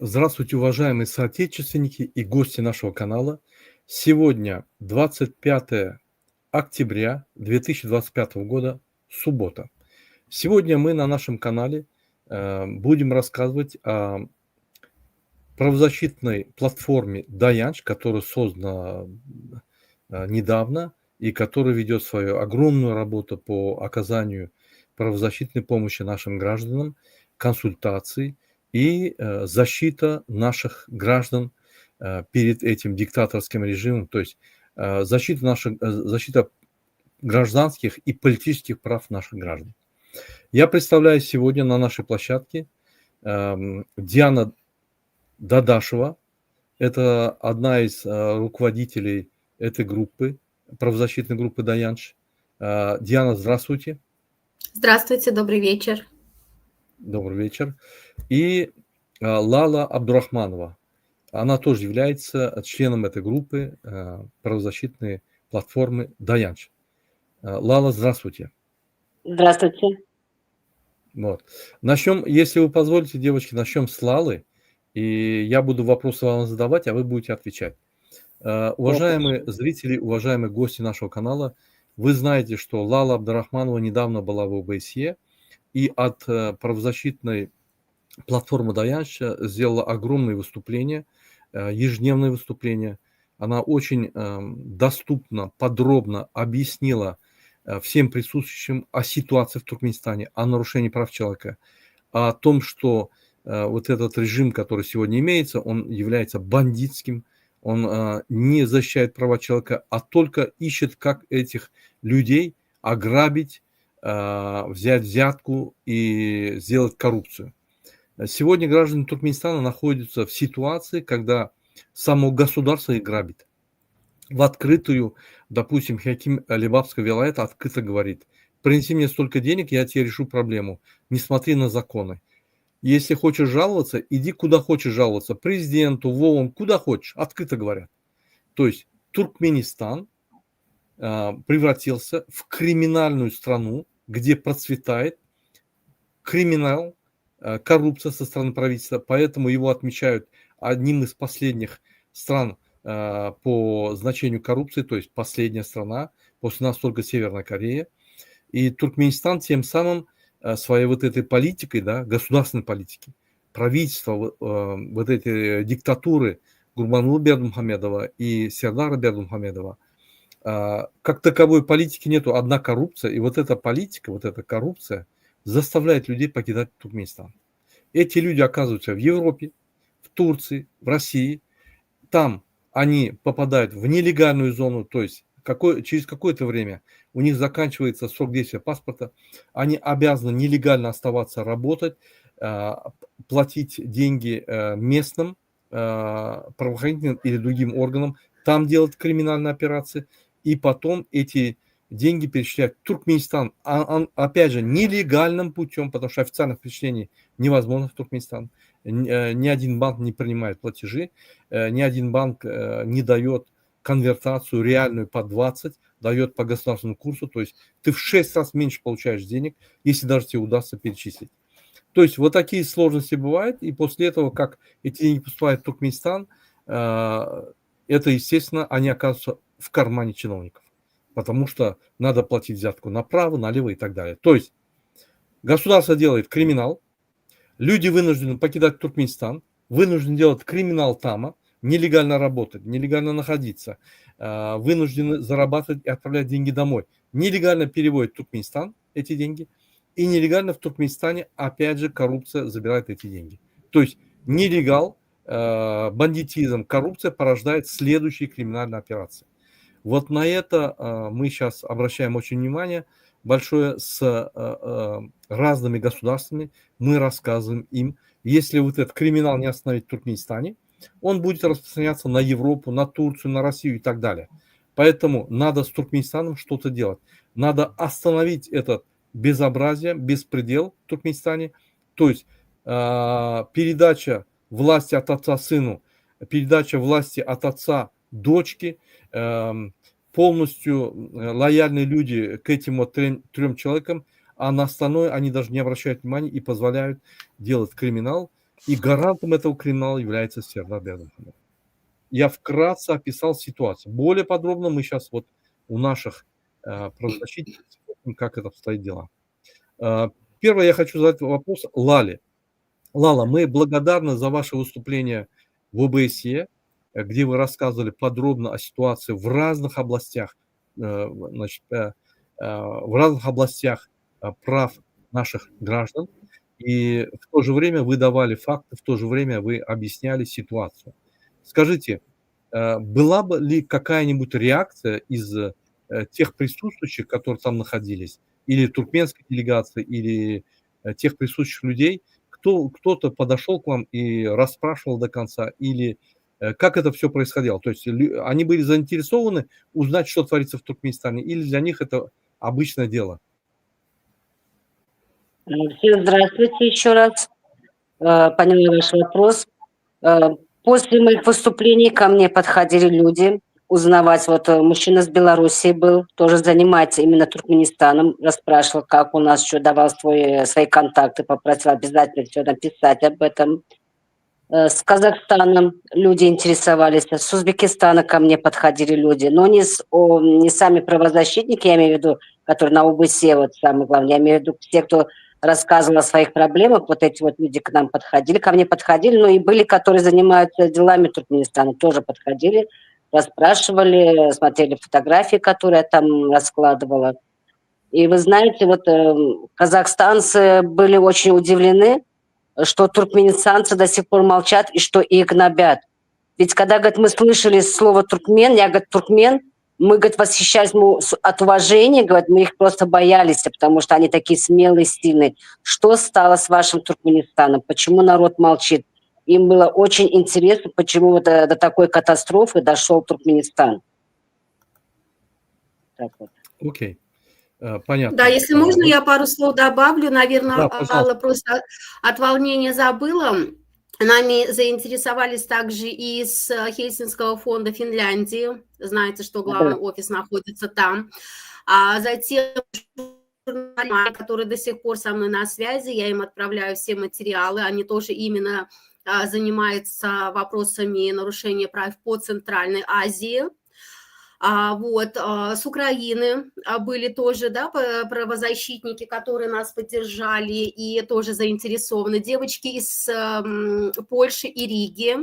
Здравствуйте, уважаемые соотечественники и гости нашего канала. Сегодня 25 октября 2025 года, суббота. Сегодня мы на нашем канале будем рассказывать о правозащитной платформе Dayanj, которая создана недавно и которая ведет свою огромную работу по оказанию правозащитной помощи нашим гражданам, консультаций и защита наших граждан перед этим диктаторским режимом, то есть защита гражданских и политических прав наших граждан. Я представляю сегодня на нашей площадке Диана Дадашева. Это одна из руководителей этой группы, правозащитной группы Dayanj. Диана, здравствуйте. Здравствуйте, добрый вечер. Добрый вечер. И Лала Абдурахманова. Она тоже является членом этой группы правозащитной платформы Dayanj. Лала, здравствуйте. Здравствуйте. Вот. Начнем, если вы позволите, девочки, начнем с Лалы. И я буду вопросы вам задавать, а вы будете отвечать. Уважаемые зрители, уважаемые гости нашего канала, вы знаете, что Лала Абдурахманова недавно была в ОБСЕ и от правозащитной платформы Dayanj сделала огромные выступления, ежедневные выступления. Она очень доступно, подробно объяснила всем присутствующим о ситуации в Туркменистане, о нарушении прав человека, о том, что вот этот режим, который сегодня имеется, он является бандитским, он не защищает права человека, а только ищет, как этих людей ограбить, взять взятку и сделать коррупцию. Сегодня граждане Туркменистана находятся в ситуации, когда само государство их грабит. В открытую, допустим, Хаким Алибабского вилаята открыто говорит: принеси мне столько денег, я тебе решу проблему, не смотри на законы. Если хочешь жаловаться, иди куда хочешь жаловаться, президенту, в ООН, куда хочешь, открыто говорят. То есть Туркменистан превратился в криминальную страну, где процветает криминал, коррупция со стороны правительства, поэтому его отмечают одним из последних стран по значению коррупции, то есть последняя страна, после нас только Северная Корея. И Туркменистан тем самым своей вот этой политикой, да, государственной политики, правительства вот этой диктатуры Гурбангулы Бердымухамедова и Сердара Бердымухамедова, как таковой политики нету, одна коррупция, и вот эта политика, вот эта коррупция заставляет людей покидать Туркменистан. Эти люди оказываются в Европе, в Турции, в России, там они попадают в нелегальную зону, то есть через какое-то время у них заканчивается срок действия паспорта, они обязаны нелегально оставаться, работать, платить деньги местным правоохранительным или другим органам, там делать криминальные операции, и потом эти деньги перечислять в Туркменистан, опять же, нелегальным путем, потому что официальных перечислений невозможно в Туркменистан. Ни один банк не принимает платежи, ни один банк не дает конвертацию реальную по 20, дает по государственному курсу, то есть ты в 6 раз меньше получаешь денег, если даже тебе удастся перечислить. То есть вот такие сложности бывают, и после этого, как эти деньги поступают в Туркменистан, это, естественно, они оказываются в кармане чиновников, потому что надо платить взятку направо, налево и так далее. То есть государство делает криминал, люди вынуждены покидать Туркменистан, вынуждены делать криминал там, нелегально работать, нелегально находиться, вынуждены зарабатывать и отправлять деньги домой. Нелегально переводят в Туркменистан эти деньги, и нелегально в Туркменистане, опять же, коррупция забирает эти деньги. То есть нелегал, бандитизм, коррупция порождает следующие криминальные операции. Вот на это мы сейчас обращаем очень внимание большое с разными государствами, мы рассказываем им, если вот этот криминал не остановить в Туркменистане, он будет распространяться на Европу, на Турцию, на Россию и так далее. Поэтому надо с Туркменистаном что-то делать. Надо остановить этот безобразие, беспредел в Туркменистане. То есть передача власти от отца сыну, передача власти от отца дочке, полностью лояльные люди к этим вот трем человекам, а на остальное они даже не обращают внимания и позволяют делать криминал И гарантом этого криминала является Сердар Бердымухамедов. Я вкратце описал ситуацию. Более подробно мы сейчас вот у наших правозащитников смотрим, как это обстоит дела. Первое, я хочу задать вопрос Лале. Лала, мы благодарны за ваше выступление в ОБСЕ, где вы рассказывали подробно о ситуации в разных областях, значит, в разных областях прав наших граждан. И в то же время вы давали факты, в то же время вы объясняли ситуацию. Скажите, была бы ли какая-нибудь реакция из тех присутствующих, которые там находились, или туркменской делегации, или тех присутствующих людей, кто-то подошел к вам и расспрашивал до конца, или как это все происходило? То есть они были заинтересованы узнать, что творится в Туркменистане, или для них это обычное дело? Всем здравствуйте еще раз. Поняла ваш вопрос. После моих выступлений ко мне подходили люди узнавать. Вот мужчина с Белоруссии был, тоже занимается именно Туркменистаном, расспрашивал, как у нас, что давал свои контакты, попросил обязательно все написать об этом. С Казахстаном люди интересовались, с Узбекистана ко мне подходили люди, но не сами правозащитники, я имею в виду, которые на ОБСЕ, вот самое главное, я имею в виду те, кто рассказывал о своих проблемах, вот эти вот люди к нам подходили, ко мне подходили, но и были, которые занимаются делами Туркменистана, тоже подходили, расспрашивали, смотрели фотографии, которые я там раскладывала. И вы знаете, вот казахстанцы были очень удивлены, что туркменистанцы до сих пор молчат и что их гнобят. Ведь когда, говорит, мы слышали слово туркмен, я, говорит, туркмен, мы, говорит, восхищались от уважения, говорит, мы их просто боялись, потому что они такие смелые, сильные. Что стало с вашим Туркменистаном? Почему народ молчит? Им было очень интересно, почему вот до такой катастрофы дошел Туркменистан. Так вот. Окей. Понятно. Да, если можно, я пару слов добавлю. Наверное, Да, Алла просто от волнения забыла. Нами заинтересовались также и с Хельсинского фонда Финляндии. Знаете, что главный офис находится там. А затем журналисты, которые до сих пор со мной на связи, я им отправляю все материалы. Они тоже именно занимаются вопросами нарушения прав по Центральной Азии. Вот, с Украины были тоже, да, правозащитники, которые нас поддержали и тоже заинтересованы. Девочки из Польши и Риги,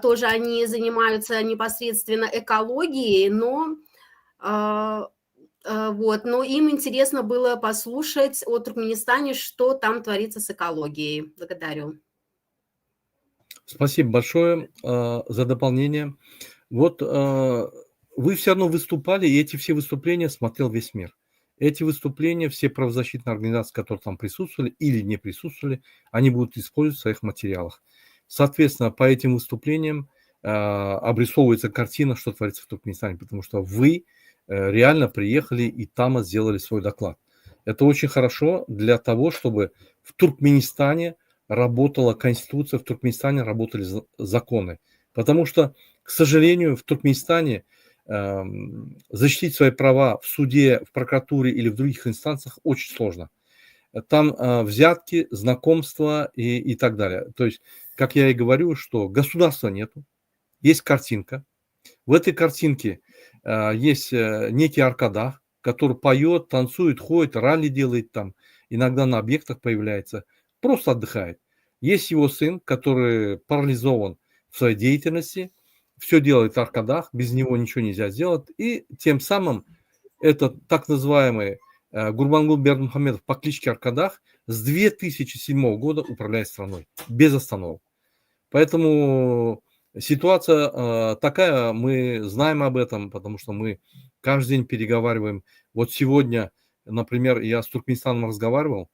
тоже они занимаются непосредственно экологией, но им интересно было послушать о Туркменистане, что там творится с экологией. Благодарю. Спасибо большое за дополнение. Вот вы все равно выступали, и эти все выступления смотрел весь мир. Эти выступления, все правозащитные организации, которые там присутствовали или не присутствовали, они будут использовать в своих материалах. Соответственно, по этим выступлениям обрисовывается картина, что творится в Туркменистане, потому что вы реально приехали и там сделали свой доклад. Это очень хорошо для того, чтобы в Туркменистане работала Конституция, в Туркменистане работали законы. Потому что, к сожалению, в Туркменистане защитить свои права в суде, в прокуратуре или в других инстанциях очень сложно. Там взятки, знакомства и так далее. То есть, как я и говорю, что государства нету, есть картинка. В этой картинке есть некий аркадах, который поет, танцует, ходит, ралли делает там, иногда на объектах появляется, просто отдыхает. Есть его сын, который парализован в своей деятельности, все делает аркадах, без него ничего нельзя сделать, и тем самым этот так называемый Гурбангул Бердымухамедов по кличке Аркадах с 2007 года управляет страной без остановок. Поэтому ситуация такая, мы знаем об этом, потому что мы каждый день переговариваем. Вот сегодня, например, я с Туркменистаном разговаривал,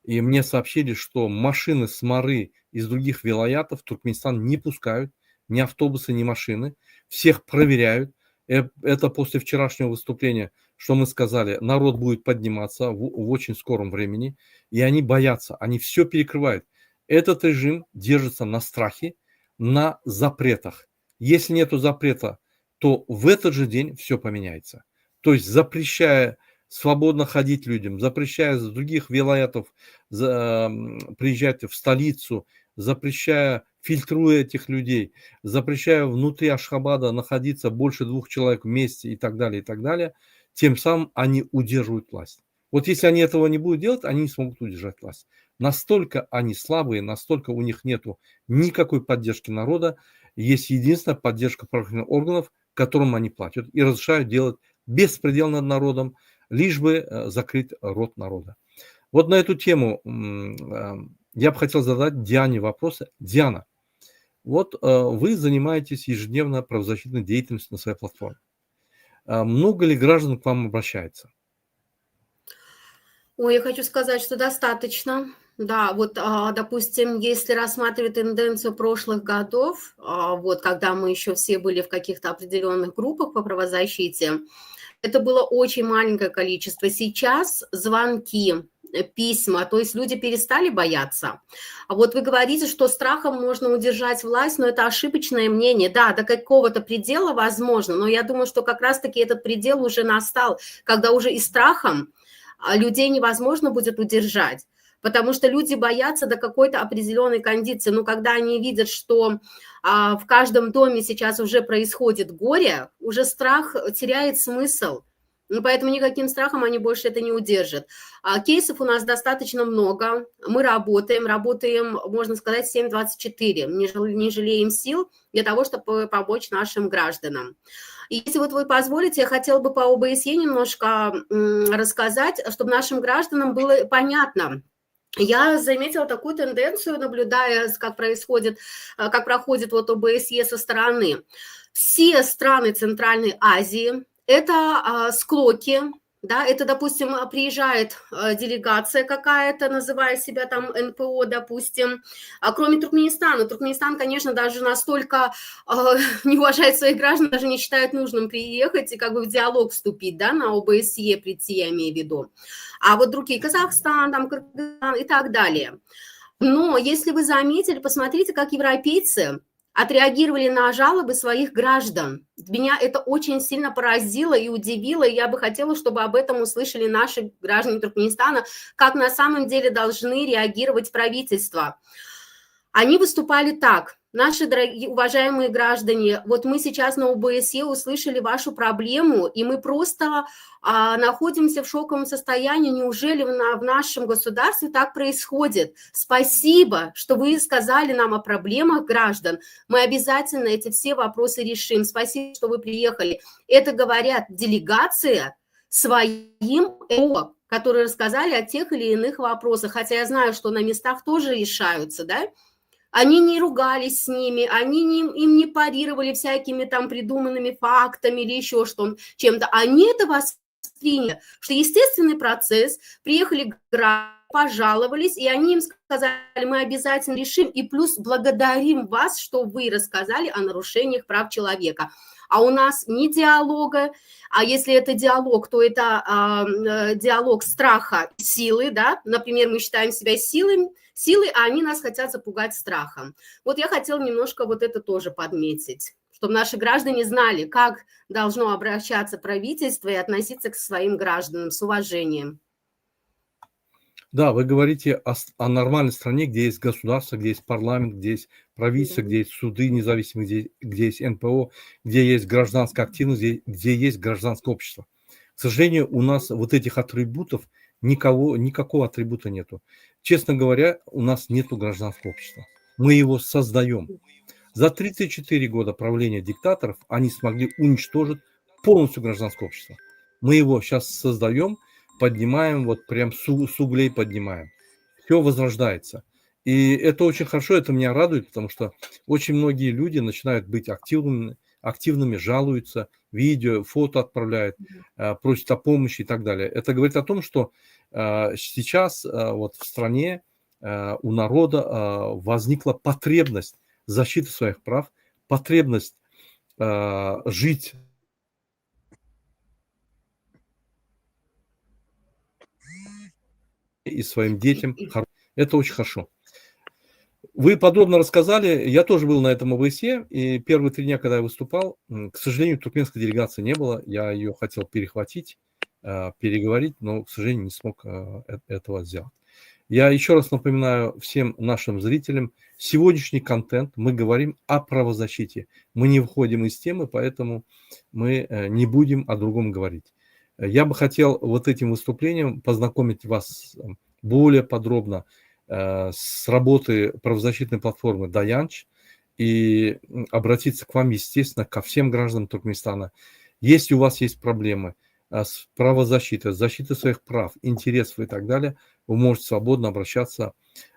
и мне сообщили, что машины с Мары из других вилаятов в Туркменистан не пускают, ни автобусы, ни машины, всех проверяют. Это после вчерашнего выступления, что мы сказали, народ будет подниматься в очень скором времени, и они боятся, они все перекрывают. Этот режим держится на страхе, на запретах. Если нет запрета, то в этот же день все поменяется. То есть запрещая свободно ходить людям, запрещая с других вилаятов приезжать в столицу, запрещая, фильтруя этих людей, запрещая внутри Ашхабада находиться больше 2 человек вместе и так далее, тем самым они удерживают власть. Вот если они этого не будут делать, они не смогут удержать власть. Настолько они слабые, настолько у них нету никакой поддержки народа, есть единственная поддержка правоохранительных органов, которым они платят и разрешают делать беспредел над народом, лишь бы закрыть рот народа. Вот на эту тему я бы хотел задать Диане вопросы. Диана, вот вы занимаетесь ежедневно правозащитной деятельностью на своей платформе. Много ли граждан к вам обращается? Ой, я хочу сказать, что достаточно. Да, вот, допустим, если рассматривать тенденцию прошлых годов, вот когда мы еще все были в каких-то определенных группах по правозащите, это было очень маленькое количество. Сейчас звонки, письма, то есть люди перестали бояться. А вот вы говорите, что страхом можно удержать власть, но это ошибочное мнение. Да, до какого-то предела возможно, но я думаю, что как раз-таки этот предел уже настал, когда уже и страхом людей невозможно будет удержать, потому что люди боятся до какой-то определенной кондиции. Но когда они видят, что в каждом доме сейчас уже происходит горе, уже страх теряет смысл. Ну, поэтому никаким страхом они больше это не удержат. Кейсов у нас достаточно много. Мы работаем, можно сказать, 7/24. Не жалеем сил для того, чтобы помочь нашим гражданам. И если вот вы позволите, я хотела бы по ОБСЕ немножко рассказать, чтобы нашим гражданам было понятно. Я заметила такую тенденцию, наблюдая, как проходит вот ОБСЕ со стороны. Все страны Центральной Азии – это склоки, да, это, допустим, приезжает делегация какая-то, называя себя там НПО, допустим, кроме Туркменистана. Туркменистан, конечно, даже настолько не уважает своих граждан, даже не считает нужным приехать и как бы в диалог вступить, да, на ОБСЕ прийти, я имею в виду. А вот другие, Казахстан, там, Кыргызстан и так далее. Но если вы заметили, посмотрите, как европейцы отреагировали на жалобы своих граждан. Меня это очень сильно поразило и удивило, и я бы хотела, чтобы об этом услышали наши граждане Туркменистана, как на самом деле должны реагировать правительства. Они выступали так: наши дорогие, уважаемые граждане, вот мы сейчас на ОБСЕ услышали вашу проблему, и мы просто находимся в шоковом состоянии. Неужели в нашем государстве так происходит? Спасибо, что вы сказали нам о проблемах граждан. Мы обязательно эти все вопросы решим. Спасибо, что вы приехали. Это говорят делегация своим НПО, которые рассказали о тех или иных вопросах. Хотя я знаю, что на местах тоже решаются, да? Они не ругались с ними, им не парировали всякими там придуманными фактами или еще чем-то. Они это восприняли, что естественный процесс, приехали пожаловались, и они им сказали: мы обязательно решим, и плюс благодарим вас, что вы рассказали о нарушениях прав человека. А у нас ни диалога, а если это диалог, то это диалог страха, силы, да, например, мы считаем себя силой, а они нас хотят запугать страхом. Вот я хотела немножко вот это тоже подметить, чтобы наши граждане знали, как должно обращаться правительство и относиться к своим гражданам с уважением. Да, вы говорите о нормальной стране, где есть государство, где есть парламент, где есть правительство, где есть суды независимые, где есть НПО, где есть гражданская активность, где есть гражданское общество. К сожалению, у нас вот этих атрибутов никакого атрибута нету. Честно говоря, у нас нету гражданского общества. Мы его создаем. За 34 года правления диктаторов они смогли уничтожить полностью гражданское общество. Мы его сейчас создаем, поднимаем, вот прям с углей поднимаем. Все возрождается. И это очень хорошо, это меня радует, потому что очень многие люди начинают быть активными, жалуются, видео, фото отправляют, просят о помощи и так далее. Это говорит о том, что сейчас вот в стране у народа возникла потребность защиты своих прав, потребность жить и своим детям. Это очень хорошо. Вы подробно рассказали, я тоже был на этом ОБСЕ, и первые 3 дня, когда я выступал, к сожалению, туркменской делегации не было, я ее хотел перехватить, переговорить, но, к сожалению, не смог этого сделать. Я еще раз напоминаю всем нашим зрителям, сегодняшний контент мы говорим о правозащите. Мы не выходим из темы, поэтому мы не будем о другом говорить. Я бы хотел вот этим выступлением познакомить вас более подробно с работой правозащитной платформы Dayanch и обратиться к вам, естественно, ко всем гражданам Туркменистана. Если у вас есть проблемы с правозащитой, с защитой своих прав, интересов и так далее, вы можете свободно обращаться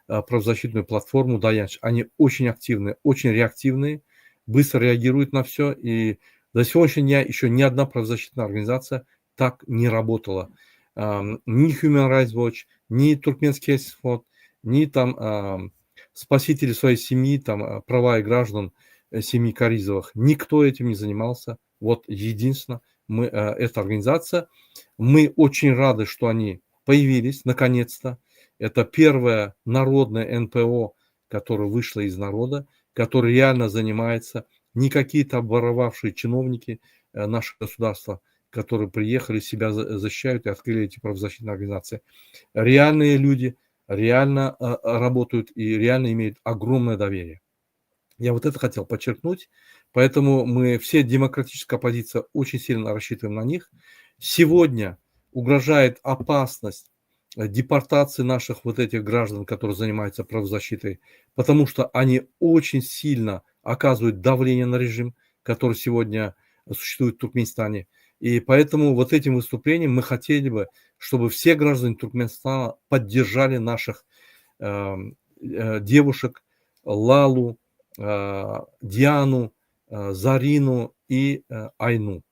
в правозащитную платформу Dayanch. Они очень активные, очень реактивные, быстро реагируют на все. И до сегодняшнего дня еще ни одна правозащитная организация так не работала. Ни Human Rights Watch, ни Туркменский фонд, ни там спасители своей семьи, там права и граждан семьи Каризовых. Никто этим не занимался. Вот единственно эта организация. Мы очень рады, что они появились наконец-то. Это первое народное НПО, которое вышло из народа, которое реально занимается, не какие-то обворовавшие чиновники нашего государства, которые приехали, себя защищают и открыли эти правозащитные организации. Реальные люди реально работают и реально имеют огромное доверие. Я вот это хотел подчеркнуть, поэтому мы, все демократическая оппозиция, очень сильно рассчитываем на них. Сегодня угрожает опасность депортации наших вот этих граждан, которые занимаются правозащитой, потому что они очень сильно оказывают давление на режим, который сегодня существует в Туркменистане. И поэтому вот этим выступлением мы хотели бы, чтобы все граждане Туркменистана поддержали наших девушек Лалу, Диану, Зарину и Айну.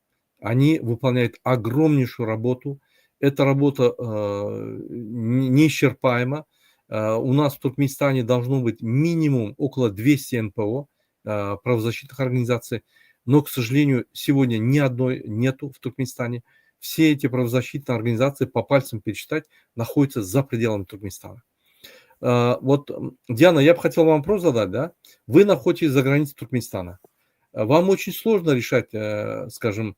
Они выполняют огромнейшую работу. Эта работа неисчерпаема. У нас в Туркменистане должно быть минимум около 200 НПО, правозащитных организаций, но, к сожалению, сегодня ни одной нету в Туркменистане. Все эти правозащитные организации, по пальцам пересчитать, находятся за пределами Туркменистана. Вот, Диана, я бы хотел вам вопрос задать, да? Вы находитесь за границей Туркменистана. Вам очень сложно решать, скажем,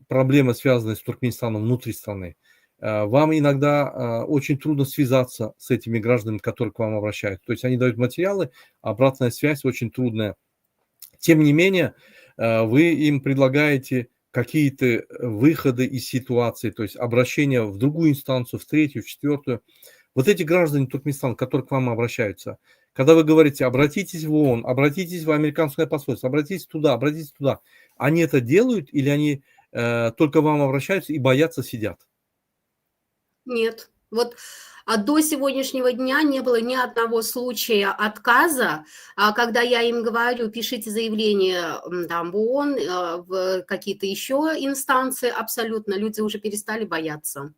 проблемы, связанные с Туркменистаном внутри страны. Вам иногда очень трудно связаться с этими гражданами, которые к вам обращаются. То есть они дают материалы, обратная связь очень трудная. Тем не менее, вы им предлагаете какие-то выходы из ситуации, то есть обращение в другую инстанцию, в третью, в четвертую. Вот эти граждане Туркменистана, которые к вам обращаются, когда вы говорите, обратитесь в ООН, обратитесь в американское посольство, обратитесь туда, они это делают или они только вам обращаются и боятся, сидят? Нет. Вот до сегодняшнего дня не было ни одного случая отказа, когда я им говорю, пишите заявление там, в ООН, в какие-то еще инстанции, абсолютно люди уже перестали бояться.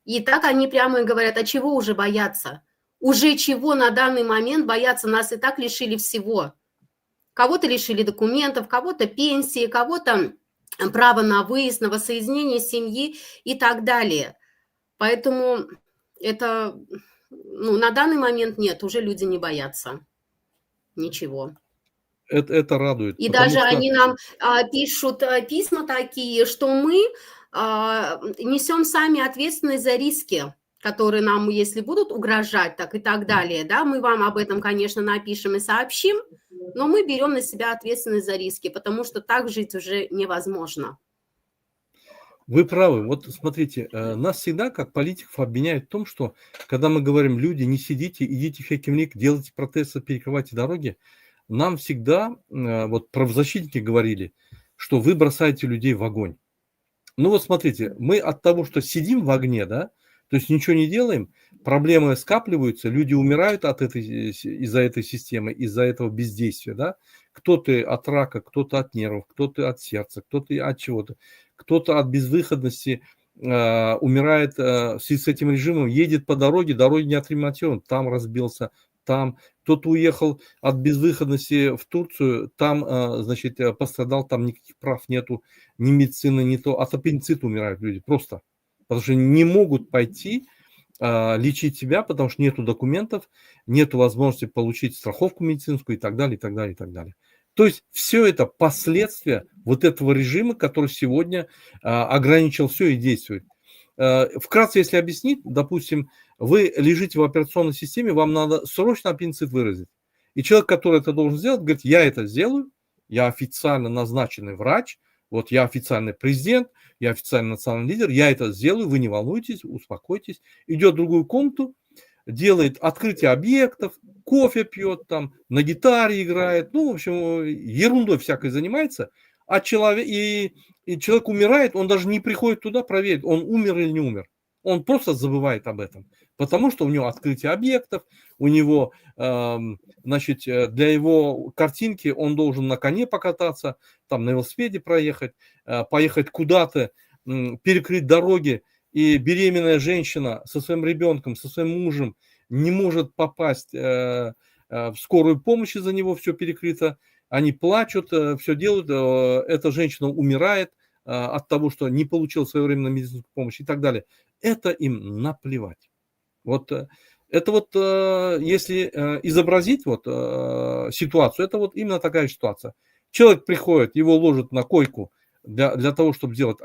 И так они прямо и говорят, а чего уже бояться? Уже чего на данный момент бояться? Нас и так лишили всего. Кого-то лишили документов, кого-то пенсии, кого-то права на выезд, на воссоединение семьи и так далее. Поэтому это, на данный момент нет, уже люди не боятся ничего. Это радует. И даже они нам пишут письма такие, что мы несем сами ответственность за риски, которые нам, если будут угрожать, так и так далее, да, мы вам об этом, конечно, напишем и сообщим, но мы берем на себя ответственность за риски, потому что так жить уже невозможно. Вы правы. Вот смотрите, нас всегда, как политиков, обвиняют в том, что когда мы говорим, люди, не сидите, идите в Хекимлик, делайте протесты, перекрывайте дороги, нам всегда, вот правозащитники говорили, что вы бросаете людей в огонь. Ну вот смотрите, мы от того, что сидим в огне, да, то есть ничего не делаем, проблемы скапливаются, люди умирают из-за этой системы, из-за этого бездействия, да. Кто-то от рака, кто-то от нервов, кто-то от сердца, кто-то от чего-то, кто-то от безвыходности умирает в связи с этим режимом, едет по дороге, дороги не отремонтированы, там разбился, там кто-то уехал от безвыходности в Турцию, там, значит, пострадал, там никаких прав нету, ни медицины, ни то, от аппендицита умирают люди просто, потому что не могут пойти лечить себя, потому что нету документов, нету возможности получить страховку медицинскую и так далее, и так далее, и так далее. То есть все это последствия вот этого режима, который сегодня ограничил все и действует. вкратце, если объяснить, допустим, вы лежите в операционной системе, вам надо срочно аппендицит выразить. И человек, который это должен сделать, говорит, я это сделаю, я официально назначенный врач, вот я официальный президент, я официальный национальный лидер, я это сделаю, вы не волнуйтесь, успокойтесь. Идет в другую комнату, делает открытие объектов, кофе пьет, там, на гитаре играет, ну, в общем, ерундой всякой занимается, а человек, и человек умирает, он даже не приходит туда проверить, он умер или не умер. Он просто забывает об этом, потому что у него открытие объектов, у него, значит, для его картинки он должен на коне покататься, там на велосипеде проехать, поехать куда-то, перекрыть дороги, и беременная женщина со своим ребенком, со своим мужем не может попасть в скорую помощь, из-за него все перекрыто, они плачут, все делают, эта женщина умирает от того, что не получила своевременную медицинскую помощь и так далее. Это им наплевать. Вот это вот, если изобразить вот ситуацию, это вот именно такая ситуация. Человек приходит, его ложат на койку для того, чтобы сделать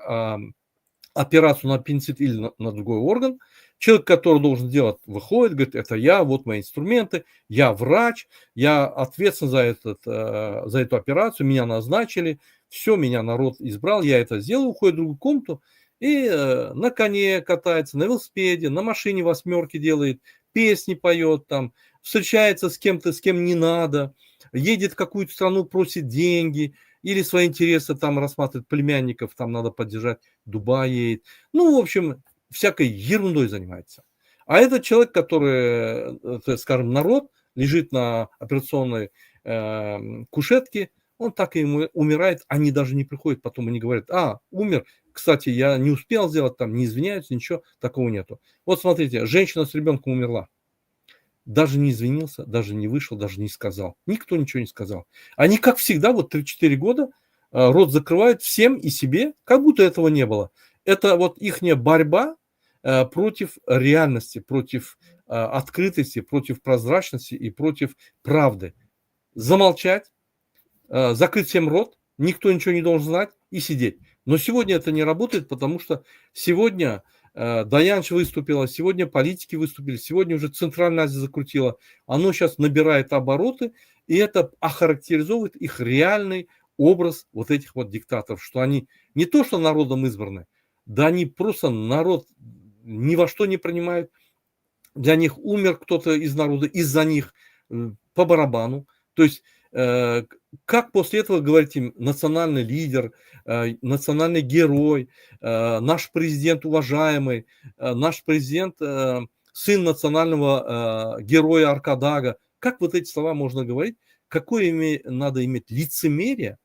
операцию на аппендицит или на другой орган. Человек, который должен делать, выходит, говорит, это я, вот мои инструменты, я врач, я ответственен за эту операцию, меня назначили, все, меня народ избрал, я это сделал, уходит в другую комнату и на коне катается, на велосипеде, на машине восьмерки делает, песни поет, там, встречается с кем-то, с кем не надо, едет в какую-то страну, просит деньги, или свои интересы там рассматривает, племянников там надо поддержать, Дубай едет. Ну, в общем, всякой ерундой занимается. А этот человек, который, скажем, народ, лежит на операционной кушетке, он так и умирает, они даже не приходят, потом они говорят, умер, кстати, я не успел сделать, там не извиняются, ничего такого нету. Вот смотрите, женщина с ребенком умерла. Даже не извинился, даже не вышел, даже не сказал. Никто ничего не сказал. Они, как всегда, вот 3-4 года рот закрывают всем и себе, как будто этого не было. Это вот их борьба против реальности, против открытости, против прозрачности и против правды. Замолчать, закрыть всем рот, никто ничего не должен знать и сидеть. Но сегодня это не работает, потому что сегодня Даянш выступила, сегодня политики выступили, сегодня уже Центральная Азия закрутила. Оно сейчас набирает обороты, и это охарактеризует их реальный образ вот этих вот диктаторов, что они не то, что народом избраны, да они просто народ ни во что не принимают. Для них умер кто-то из народа, из-за них по барабану. То есть как после этого говорить им национальный лидер, национальный герой, наш президент уважаемый, наш президент сын национального героя Аркадага. Как вот эти слова можно говорить? Какое надо иметь лицемерие?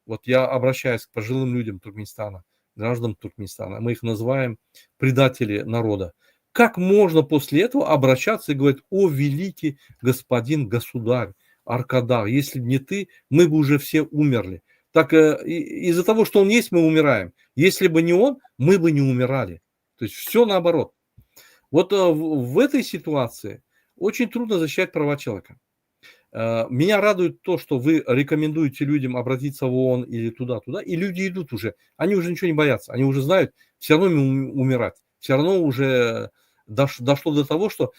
Вот я обращаюсь к пожилым людям Туркменистана, гражданам Туркменистана, мы их называем предатели народа. Как можно после этого обращаться и говорить: о великий господин государь Аркадаг, если бы не ты, мы бы уже все умерли. Так из-за того, что он есть, мы умираем. Если бы не он, мы бы не умирали. То есть все наоборот. Вот в этой ситуации очень трудно защищать права человека. Меня радует то, что вы рекомендуете людям обратиться в ООН или туда-туда, и люди идут уже. Они уже ничего не боятся. Они уже знают, все равно умирать. Все равно уже дошло до того, что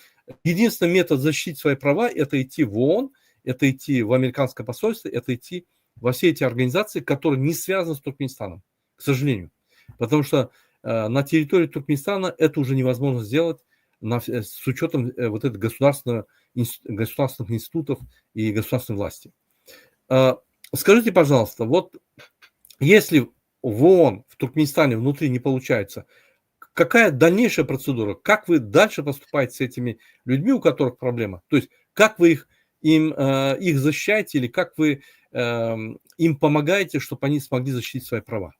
единственный метод защитить свои права – это идти в ООН, это идти в американское посольство, это идти во все эти организации, которые не связаны с Туркменистаном, к сожалению. Потому что на территории Туркменистана это уже невозможно сделать с учетом вот этих государственных институтов и государственной власти. Скажите, пожалуйста, вот если в ООН, в Туркменистане внутри не получается, какая дальнейшая процедура? Как вы дальше поступаете с этими людьми, у которых проблема? То есть как вы их защищаете или как вы им помогаете, чтобы они смогли защитить свои права?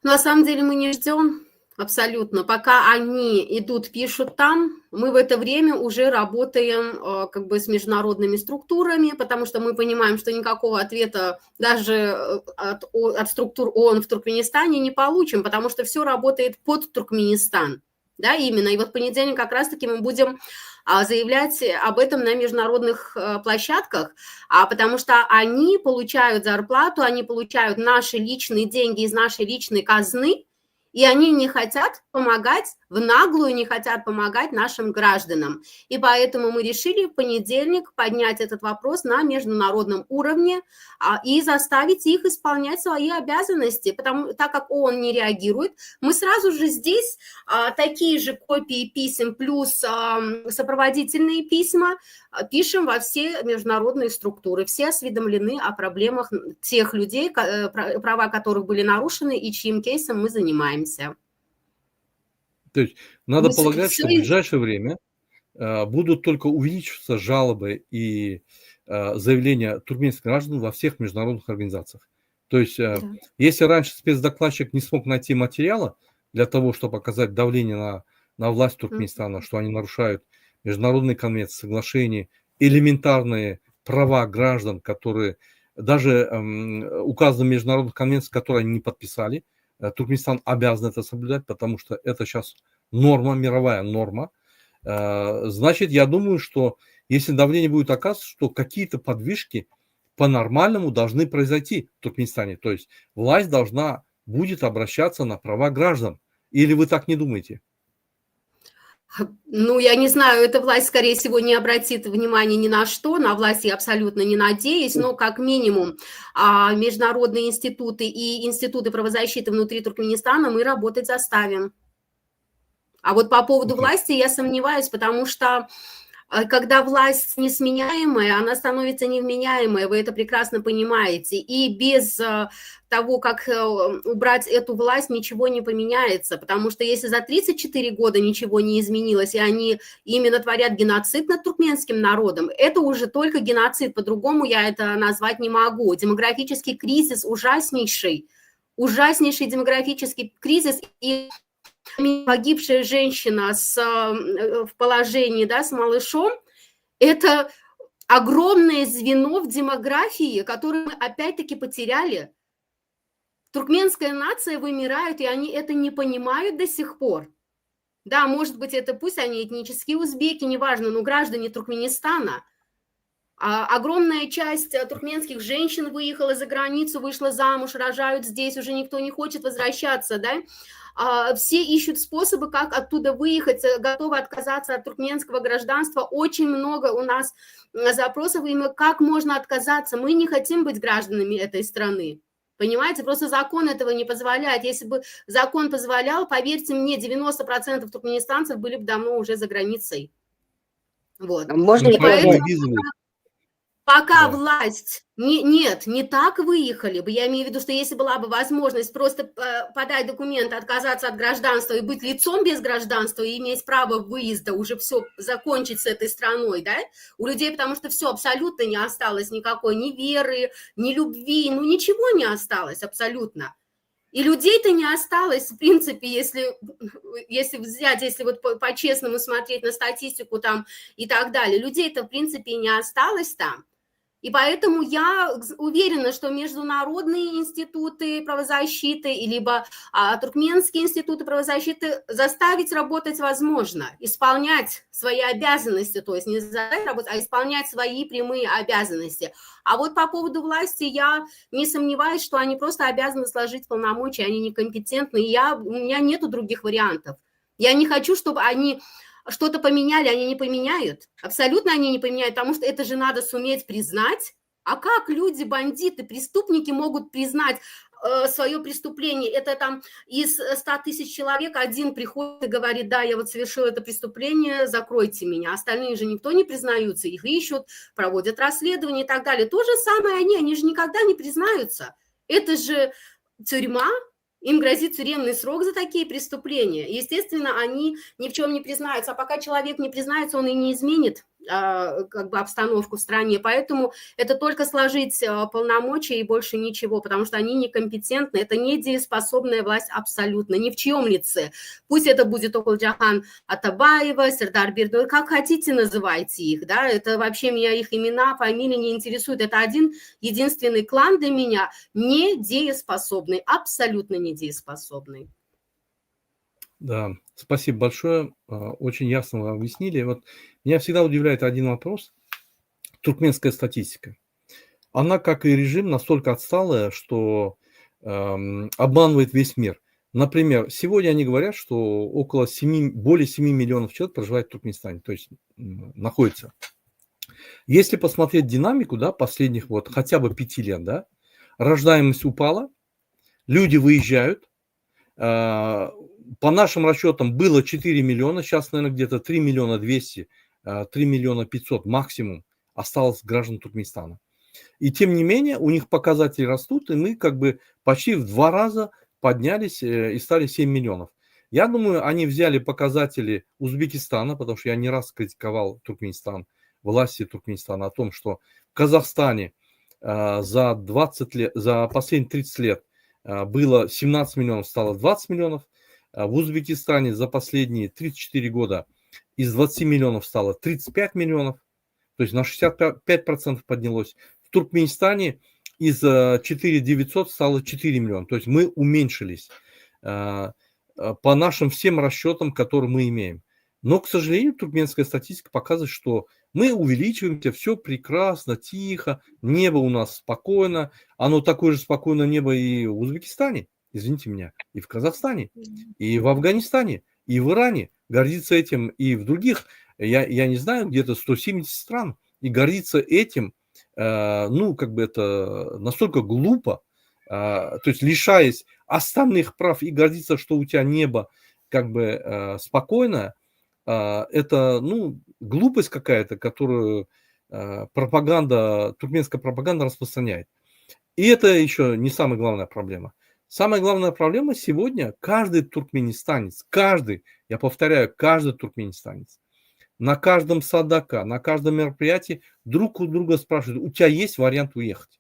На самом деле мы не ждем абсолютно. Пока они идут, пишут там, мы в это время уже работаем как бы с международными структурами, потому что мы понимаем, что никакого ответа даже от структур ООН в Туркменистане не получим, потому что все работает под Туркменистан. Да, именно. И вот в понедельник как раз-таки мы будем заявлять об этом на международных площадках, потому что они получают зарплату, они получают наши личные деньги из нашей личной казны, И они не хотят помогать, в наглую не хотят помогать нашим гражданам. И поэтому мы решили в понедельник поднять этот вопрос на международном уровне и заставить их исполнять свои обязанности. Так как ООН не реагирует, мы сразу же здесь такие же копии писем плюс сопроводительные письма пишем во все международные структуры. Все осведомлены о проблемах тех людей, права которых были нарушены и чьим кейсом мы занимаемся. То есть надо полагать, что в ближайшее время будут только увеличиваться жалобы и заявления туркменских граждан во всех международных организациях. То есть если раньше спецдокладчик не смог найти материала для того, чтобы оказать давление на власть Туркменистана, что они нарушают международные конвенции, соглашения, элементарные права граждан, которые даже указаны в международных конвенциях, которые они не подписали. Туркменистан обязан это соблюдать, потому что это сейчас норма, мировая норма. Значит, я думаю, что если давление будет оказываться, что какие-то подвижки по-нормальному должны произойти в Туркменистане. То есть власть должна будет обращаться на права граждан. Или вы так не думаете? Ну, я не знаю, эта власть, скорее всего, не обратит внимания ни на что, на власть я абсолютно не надеюсь, но как минимум международные институты и институты правозащиты внутри Туркменистана мы работать заставим. А вот по поводу власти я сомневаюсь, потому что когда власть несменяемая, она становится невменяемой, вы это прекрасно понимаете. И без того, как убрать эту власть, ничего не поменяется. Потому что если за 34 года ничего не изменилось, и они именно творят геноцид над туркменским народом, это уже только геноцид, по-другому я это назвать не могу. Демографический кризис ужаснейший демографический кризис, и погибшая женщина в положении, да, с малышом, это огромное звено в демографии, которое мы опять-таки потеряли. Туркменская нация вымирает, и они это не понимают до сих пор. Да, может быть, это пусть они этнические узбеки, неважно, но граждане Туркменистана. Огромная часть туркменских женщин выехала за границу, вышла замуж, рожают здесь, уже никто не хочет возвращаться, да. Все ищут способы, как оттуда выехать, готовы отказаться от туркменского гражданства. Очень много у нас запросов, именно как можно отказаться. Мы не хотим быть гражданами этой страны. Понимаете, просто закон этого не позволяет. Если бы закон позволял, поверьте мне, 90% туркменистанцев были бы давно уже за границей. Вот. Можно И поэтому... Пока Да. власть... не так выехали бы. Я имею в виду, что если была бы возможность просто подать документы, отказаться от гражданства и быть лицом без гражданства, и иметь право выезда, уже все закончить с этой страной, да, у людей, потому что все абсолютно не осталось никакой ни веры, ни любви, ну ничего не осталось абсолютно. И людей-то не осталось, в принципе, если взять, если вот по-честному смотреть на статистику там и так далее, людей-то, в принципе, не осталось там. И поэтому я уверена, что международные институты правозащиты, либо туркменские институты правозащиты заставить работать возможно, исполнять свои обязанности, то есть не заставить работать, а исполнять свои прямые обязанности. А вот по поводу власти я не сомневаюсь, что они просто обязаны сложить полномочия, они некомпетентны, и у меня нету других вариантов. Я не хочу, чтобы они... что-то поменяли, они не поменяют. Абсолютно они не поменяют, потому что это же надо суметь признать. А как люди, бандиты, преступники могут признать свое преступление? Это там из 100 тысяч человек один приходит и говорит, да, я вот совершил это преступление, закройте меня. Остальные же никто не признаются, их ищут, проводят расследование и так далее. То же самое они же никогда не признаются. Это же тюрьма. Им грозит тюремный срок за такие преступления. Естественно, они ни в чем не признаются. А пока человек не признается, он и не изменит как бы обстановку в стране. Поэтому это только сложить полномочия и больше ничего, потому что они некомпетентны. Это недееспособная власть абсолютно, ни в чьем лице. Пусть это будет Окулджахан Атабаева, Сердар Бердой, как хотите называйте их. Да? Это вообще меня их имена, фамилии не интересуют. Это один единственный клан для меня недееспособный, абсолютно недееспособный. Да, спасибо большое. Очень ясно вы объяснили. Вот меня всегда удивляет один вопрос. Туркменская статистика. Она, как и режим, настолько отсталая, что обманывает весь мир. Например, сегодня они говорят, что более 7 миллионов человек проживает в Туркменистане, то есть находится. Если посмотреть динамику, да, последних вот хотя бы 5 лет, да, рождаемость упала, люди выезжают. По нашим расчетам было 4 миллиона, сейчас, наверное, где-то 3 миллиона 200, 3 миллиона 500 максимум осталось граждан Туркменистана. И тем не менее у них показатели растут, и мы как бы почти в 2 раза поднялись и стали 7 миллионов. Я думаю, они взяли показатели Узбекистана, потому что я не раз критиковал Туркменистан, власти Туркменистана о том, что в Казахстане за 20 лет, за последние 30 лет было 17 миллионов, стало 20 миллионов. В Узбекистане за последние 34 года из 20 миллионов стало 35 миллионов, то есть на 65% поднялось. В Туркменистане из 4 900 стало 4 миллиона, то есть мы уменьшились по нашим всем расчетам, которые мы имеем. Но, к сожалению, туркменская статистика показывает, что мы увеличиваемся, все прекрасно, тихо, небо у нас спокойно, оно такое же спокойное небо и в Узбекистане, извините меня, и в Казахстане, и в Афганистане, и в Иране, гордится этим, и в других, я не знаю, где-то 170 стран, и гордится этим, ну, как бы это настолько глупо, то есть лишаясь остальных прав и гордиться, что у тебя небо как бы спокойное, это, ну, глупость какая-то, которую туркменская пропаганда распространяет. И это еще не самая главная проблема. Самая главная проблема сегодня каждый туркменистанец, я повторяю, каждый туркменистанец, на каждом садака, на каждом мероприятии друг у друга спрашивают: у тебя есть вариант уехать?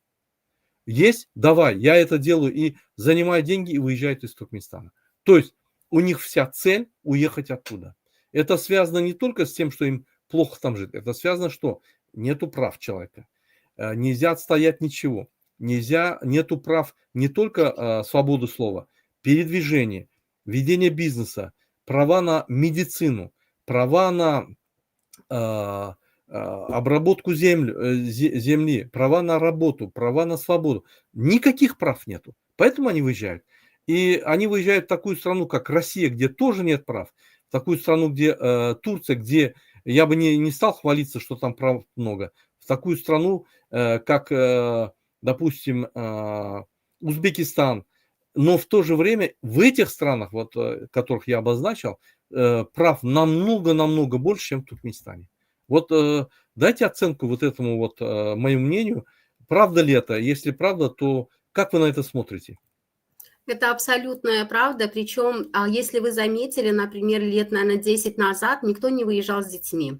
Есть? Давай, я это делаю, и занимаю деньги и уезжают из Туркменистана. То есть у них вся цель уехать оттуда. Это связано не только с тем, что им плохо там жить, это связано, что нету прав человека, нельзя отстоять ничего, нету прав не только свободу слова, передвижение, ведение бизнеса, права на медицину, права на обработку земли, права на работу, права на свободу. Никаких прав нету, поэтому они выезжают. И они выезжают в такую страну, как Россия, где тоже нет прав, в такую страну, где Турция, где я бы не стал хвалиться, что там прав много, в такую страну, как, допустим, Узбекистан. Но в то же время в этих странах, вот, которых я обозначил, прав намного больше, чем в Туркменистане. Вот дайте оценку вот этому вот моему мнению. Правда ли это? Если правда, то как вы на это смотрите? Это абсолютная правда. Причем, если вы заметили, например, лет, наверное, 10 назад никто не выезжал с детьми.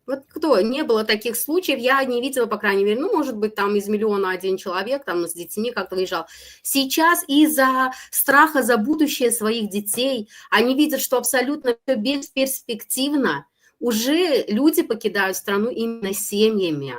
Вот кто? Не было таких случаев, я не видела, по крайней мере, ну, может быть, там из миллиона один человек там с детьми как-то выезжал. Сейчас из-за страха за будущее своих детей, они видят, что абсолютно все бесперспективно, уже люди покидают страну именно семьями.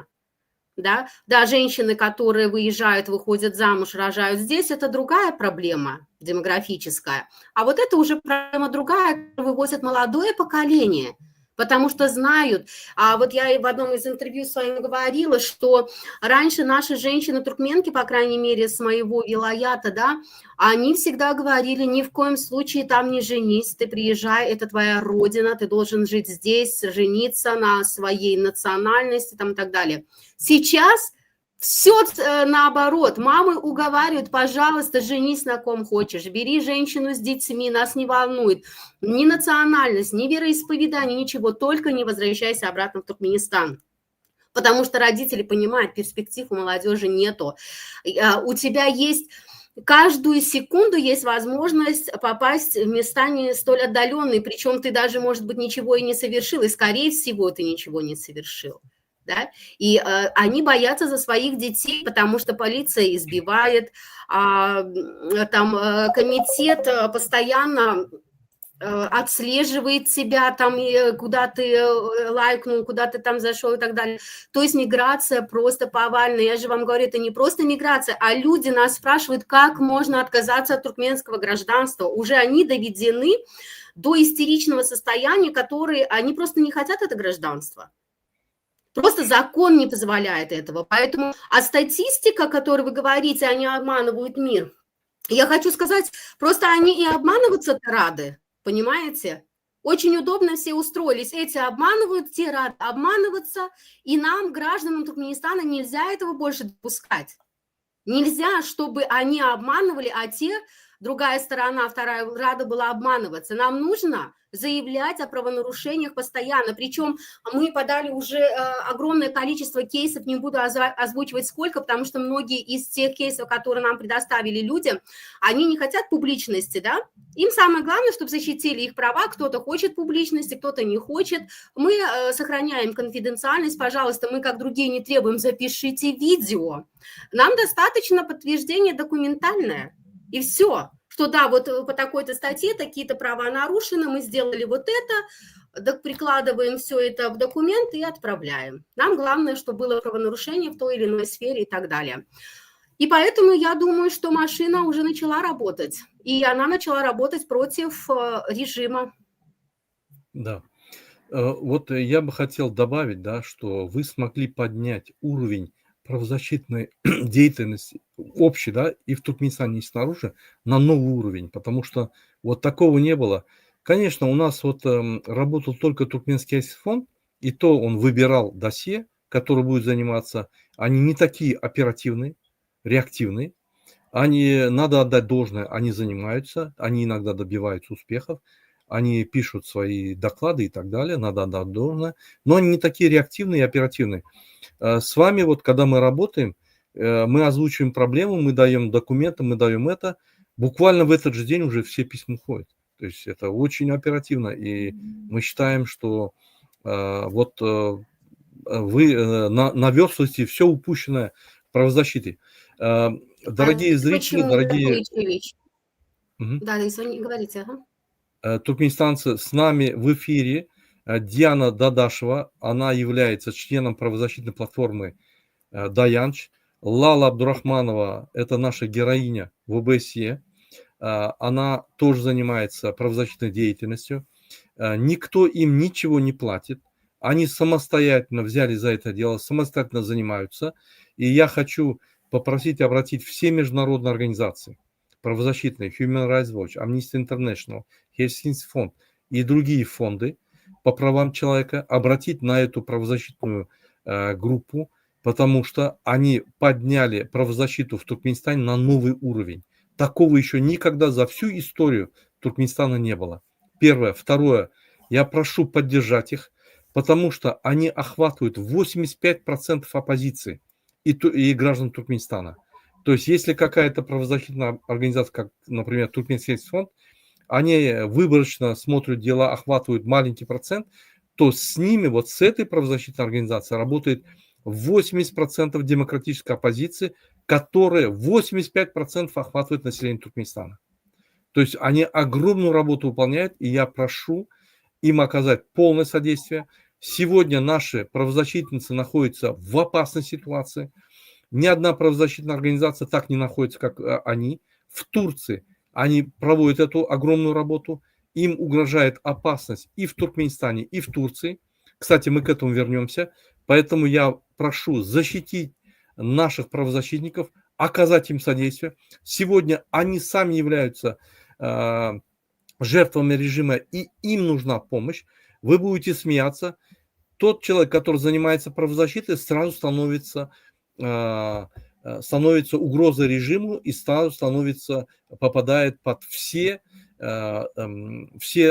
Да, женщины, которые выезжают, выходят замуж, рожают здесь, это другая проблема демографическая. А вот это уже проблема другая, вывозят молодое поколение, потому что знают. А вот я в одном из интервью с вами говорила, что раньше наши женщины-туркменки, по крайней мере, с моего вилаята, да, они всегда говорили: ни в коем случае там не женись, ты приезжай, это твоя родина, ты должен жить здесь, жениться на своей национальности там, и так далее. Сейчас все наоборот. Мамы уговаривают: пожалуйста, женись на ком хочешь, бери женщину с детьми, нас не волнует ни национальность, ни вероисповедание, ничего, только не возвращайся обратно в Туркменистан. Потому что родители понимают, перспектив у молодежи нету. У тебя есть... Каждую секунду есть возможность попасть в места не столь отдаленные, причем ты даже, может быть, ничего и не совершил, и, скорее всего, ты ничего не совершил. Да? И они боятся за своих детей, потому что полиция избивает, там комитет постоянно отслеживает тебя, там, куда ты лайкнул, куда ты там зашел и так далее. То есть миграция просто повальная. Я же вам говорю, это не просто миграция, а люди нас спрашивают, как можно отказаться от туркменского гражданства. Уже они доведены до истеричного состояния, которые они просто не хотят это гражданство. Просто закон не позволяет этого. Поэтому, а статистика, о которой вы говорите, они обманывают мир. Я хочу сказать, просто они и обманываться-то рады, понимаете? Очень удобно все устроились. Эти обманывают, те рады обманываться, и нам, гражданам Туркменистана, нельзя этого больше допускать. Нельзя, чтобы они обманывали, а те, другая сторона, вторая, рада была обманываться. Нам нужно заявлять о правонарушениях постоянно. Причем мы подали уже огромное количество кейсов, не буду озвучивать сколько, потому что многие из тех кейсов, которые нам предоставили люди, они не хотят публичности, да? Им самое главное, чтобы защитили их права. Кто-то хочет публичности, кто-то не хочет. Мы сохраняем конфиденциальность. Пожалуйста, мы, как другие, не требуем, запишите видео. Нам достаточно подтверждение документальное. И все, что да, вот по такой-то статье такие-то права нарушены, мы сделали вот это, прикладываем все это в документ и отправляем. Нам главное, чтобы было правонарушение в той или иной сфере и так далее. И поэтому я думаю, что машина уже начала работать. И она начала работать против режима. Да. Вот я бы хотел добавить, да, что вы смогли поднять уровень правозащитной деятельности общей, да, и в Туркменистане, и снаружи, на новый уровень, потому что вот такого не было. Конечно, у нас вот работал только Туркменский фонд, и то он выбирал досье, который будет заниматься. Они не такие оперативные, реактивные. Они, надо отдать должное, они занимаются, они иногда добиваются успехов, они пишут свои доклады и так далее, надо отдать должное, но они не такие реактивные и оперативные. С вами вот, когда мы работаем, мы озвучиваем проблему, мы даем документы, мы даем это, буквально в этот же день уже все письма уходят. То есть это очень оперативно, и мы считаем, что вот вы наверстываете все упущенное в правозащите. Дорогие зрители, Почему, дорогие... Да, извини, говорите. Ага. Туркменистанцы, с нами в эфире Диана Дадашева, она является членом правозащитной платформы Даянч. Лала Абдурахманова, это наша героиня в ОБСЕ, она тоже занимается правозащитной деятельностью. Никто им ничего не платит, они самостоятельно взяли за это дело, самостоятельно занимаются. И я хочу попросить обратить все международные организации, правозащитные, Human Rights Watch, Amnesty International, Хельсинкский фонд и другие фонды по правам человека обратить на эту правозащитную группу, потому что они подняли правозащиту в Туркменистане на новый уровень. Такого еще никогда за всю историю Туркменистана не было. Первое. Второе. Я прошу поддержать их, потому что они охватывают 85% оппозиции и граждан Туркменистана. То есть, если какая-то правозащитная организация, как, например, Туркменский фонд, они выборочно смотрят дела, охватывают маленький процент, то с ними, вот с этой правозащитной организацией работает 80% демократической оппозиции, которая 85% охватывает население Туркменистана. То есть они огромную работу выполняют, и я прошу им оказать полное содействие. Сегодня наши правозащитницы находятся в опасной ситуации. Ни одна правозащитная организация так не находится, как они. В Турции они проводят эту огромную работу. Им угрожает опасность и в Туркменистане, и в Турции. Кстати, мы к этому вернемся. Поэтому я прошу защитить наших правозащитников, оказать им содействие. Сегодня они сами являются жертвами режима, и им нужна помощь. Вы будете смеяться. Тот человек, который занимается правозащитой, сразу становится угрозой режиму и попадает под все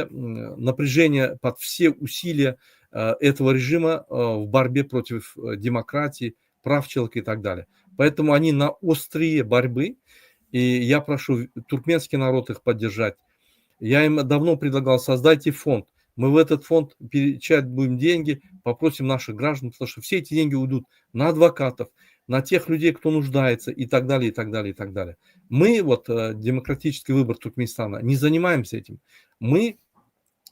напряжения, под все усилия этого режима в борьбе против демократии, прав человека и так далее. Поэтому они на острие борьбы, и я прошу туркменский народ их поддержать. Я им давно предлагал, создайте фонд. Мы в этот фонд перечислять будем деньги, попросим наших граждан, потому что все эти деньги уйдут на адвокатов, на тех людей, кто нуждается и так далее, и так далее, и так далее. Мы, вот демократический выбор Туркменистана, не занимаемся этим. Мы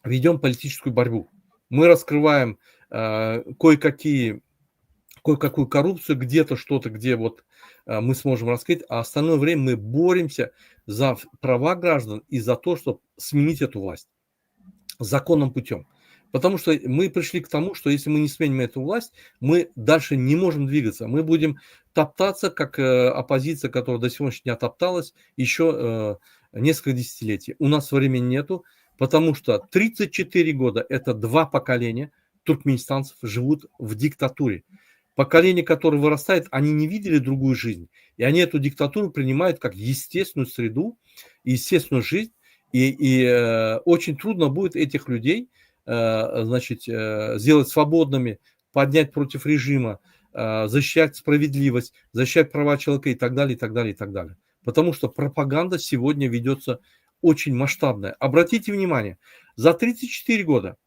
ведем политическую борьбу. Мы раскрываем кое-какую коррупцию, где-то что-то, где вот мы сможем раскрыть, а остальное время мы боремся за права граждан и за то, чтобы сменить эту власть законным путем. Потому что мы пришли к тому, что если мы не сменим эту власть, мы дальше не можем двигаться. Мы будем топтаться, как оппозиция, которая до сегодняшнего дня топталась, еще несколько десятилетий. У нас времени нету, потому что 34 года – это 2 поколения туркменистанцев живут в диктатуре. Поколение, которое вырастает, они не видели другую жизнь. И они эту диктатуру принимают как естественную среду, естественную жизнь. И очень трудно будет этих людей сделать свободными, поднять против режима, защищать справедливость, защищать права человека и так далее, и так далее, и так далее. Потому что пропаганда сегодня ведется очень масштабная. Обратите внимание, за 34 года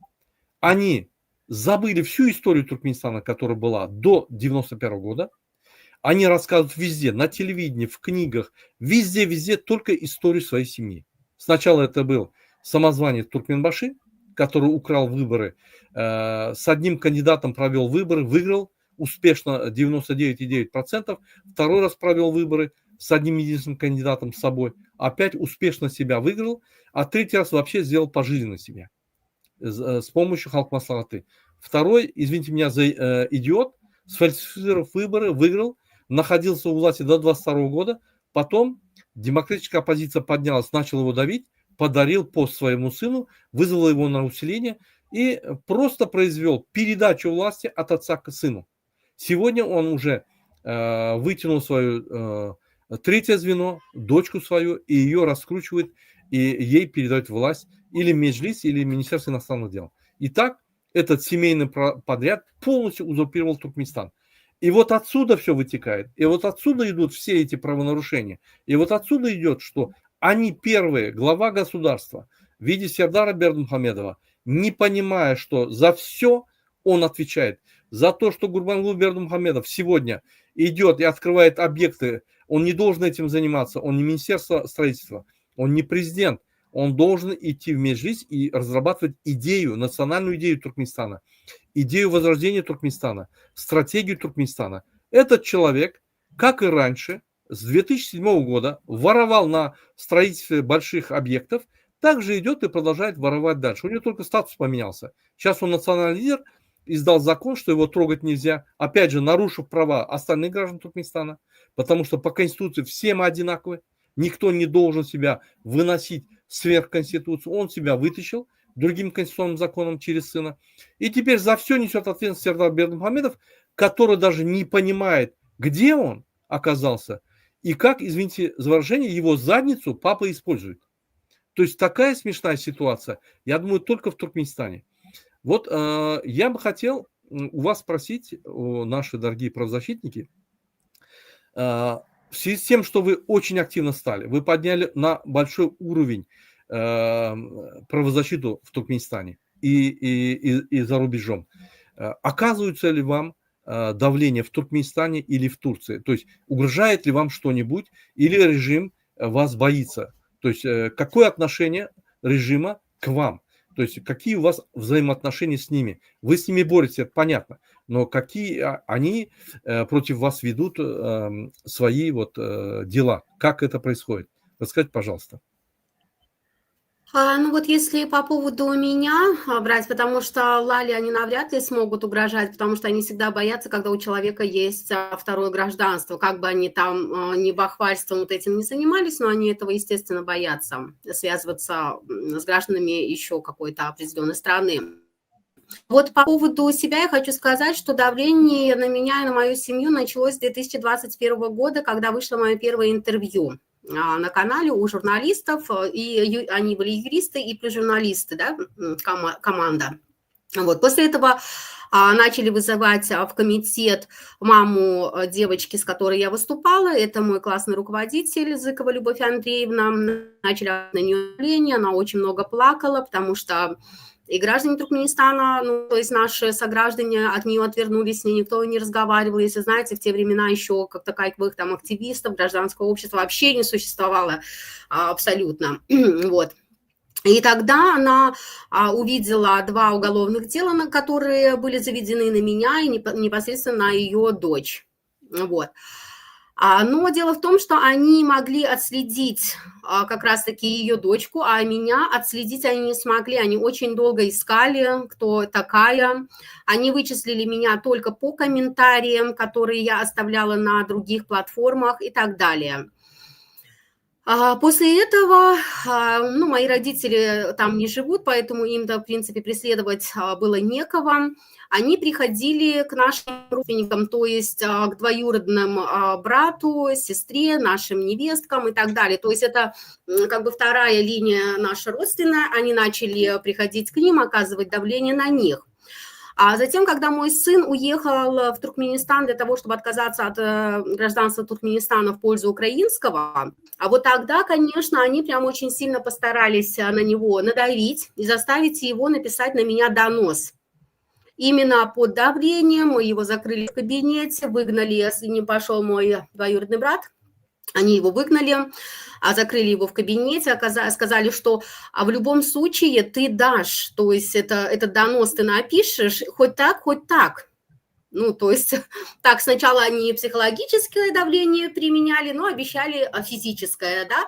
они забыли всю историю Туркменистана, которая была до 1991 года. Они рассказывают везде, на телевидении, в книгах, везде только историю своей семьи. Сначала это был самозванец Туркменбаши, который украл выборы, с одним кандидатом провел выборы, выиграл успешно 99,9%, второй раз провел выборы с одним единственным кандидатом с собой, опять успешно себя выиграл, а третий раз вообще сделал пожизненно себя с помощью халк-маслихаты. Второй, извините меня за идиот, сфальсифицировав выборы, выиграл, находился у власти до 22 года, потом демократическая оппозиция поднялась, начала его давить, подарил пост своему сыну, вызвал его на усиление и просто произвел передачу власти от отца к сыну. Сегодня он уже вытянул свое третье звено, дочку свою, и ее раскручивает, и ей передает власть или Меджлис, или Министерство иностранных дел. Итак, этот семейный подряд полностью узурпировал Туркменистан. И вот отсюда все вытекает. И вот отсюда идут все эти правонарушения. И вот отсюда идет, что они первые, глава государства, в виде Сердара Бердымухамедова, не понимая, что за все он отвечает. За то, что Гурбангулы Бердымухамедов сегодня идет и открывает объекты, он не должен этим заниматься, он не Министерство строительства, он не президент. Он должен идти в Меджлис и разрабатывать идею, национальную идею Туркменистана, идею возрождения Туркменистана, стратегию Туркменистана. Этот человек, как и раньше, с 2007 года воровал на строительстве больших объектов, также идет и продолжает воровать дальше. У него только статус поменялся. Сейчас он национальный лидер, издал закон, что его трогать нельзя, опять же, нарушив права остальных граждан Туркменистана, потому что по Конституции все мы одинаковы, никто не должен себя выносить сверх Конституции, он себя вытащил другим конституционным законом через сына. И теперь за все несет ответственность Сердар Бердымухамедов, который даже не понимает, где он оказался и как, извините за выражение, его задницу папа использует. То есть такая смешная ситуация, я думаю, только в Туркменистане. Вот я бы хотел у вас спросить, наши дорогие правозащитники, в связи с тем, что вы очень активно стали, вы подняли на большой уровень правозащиту в Туркменистане и за рубежом. Оказывается ли вам давление в Туркменистане или в Турции? То есть угрожает ли вам что-нибудь или режим вас боится? То есть какое отношение режима к вам? То есть какие у вас взаимоотношения с ними? Вы с ними боретесь, это понятно, но какие они против вас ведут свои вот дела? Как это происходит? Расскажите, пожалуйста. Ну вот если по поводу меня брать, потому что Лали они навряд ли смогут угрожать, потому что они всегда боятся, когда у человека есть второе гражданство, как бы они там ни бахвальством вот этим не занимались, но они этого, естественно, боятся, связываться с гражданами еще какой-то определенной страны. Вот по поводу себя я хочу сказать, что давление на меня и на мою семью началось с 2021 года, когда вышло мое первое интервью на канале у журналистов, и они были юристы и плюс журналисты, да, команда. Вот. После этого начали вызывать в комитет маму девочки, с которой я выступала, это мой классный руководитель Зыкова Любовь Андреевна, начали на нее давление, она очень много плакала, потому что и граждане Туркменистана, ну, то есть наши сограждане от нее отвернулись, с ней никто не разговаривал. Если знаете, в те времена еще как таковых там активистов, гражданского общества вообще не существовало абсолютно. Вот. И тогда она увидела 2 уголовных дела, которые были заведены на меня и непосредственно на ее дочь. Вот. Но дело в том, что они могли отследить как раз-таки ее дочку, а меня отследить они не смогли. Они очень долго искали, кто такая. Они вычислили меня только по комментариям, которые я оставляла на других платформах и так далее. После этого, ну, мои родители там не живут, поэтому им-то, в принципе, преследовать было некого. Они приходили к нашим родственникам, то есть к двоюродным брату, сестре, нашим невесткам и так далее. То есть это как бы вторая линия наша родственная. Они начали приходить к ним, оказывать давление на них. А затем, когда мой сын уехал в Туркменистан для того, чтобы отказаться от гражданства Туркменистана в пользу украинского, а вот тогда, конечно, они прям очень сильно постарались на него надавить и заставить его написать на меня донос. Именно под давлением мы его закрыли в кабинете, выгнали, с ним пошел мой двоюродный брат, они его выгнали, закрыли его в кабинете, сказали, что в любом случае ты дашь, то есть этот донос ты напишешь, хоть так, хоть так. Ну, то есть так сначала они психологическое давление применяли, но обещали физическое, да.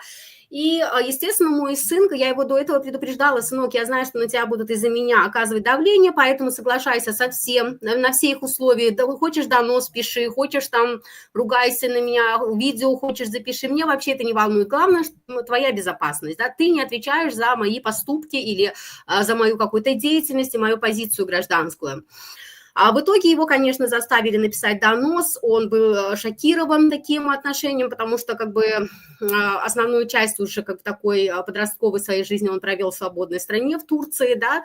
И, естественно, мой сын, я его до этого предупреждала: сынок, я знаю, что на тебя будут из-за меня оказывать давление, поэтому соглашайся со всем, на все их условия. Да, хочешь донос, пиши, хочешь там ругайся на меня, видео хочешь запиши, мне вообще это не волнует. Главное, что твоя безопасность, да, ты не отвечаешь за мои поступки или за мою какую-то деятельность и мою позицию гражданскую. А в итоге его, конечно, заставили написать донос, он был шокирован таким отношением, потому что как бы основную часть уже как такой подростковой своей жизни он провел в свободной стране, в Турции, да,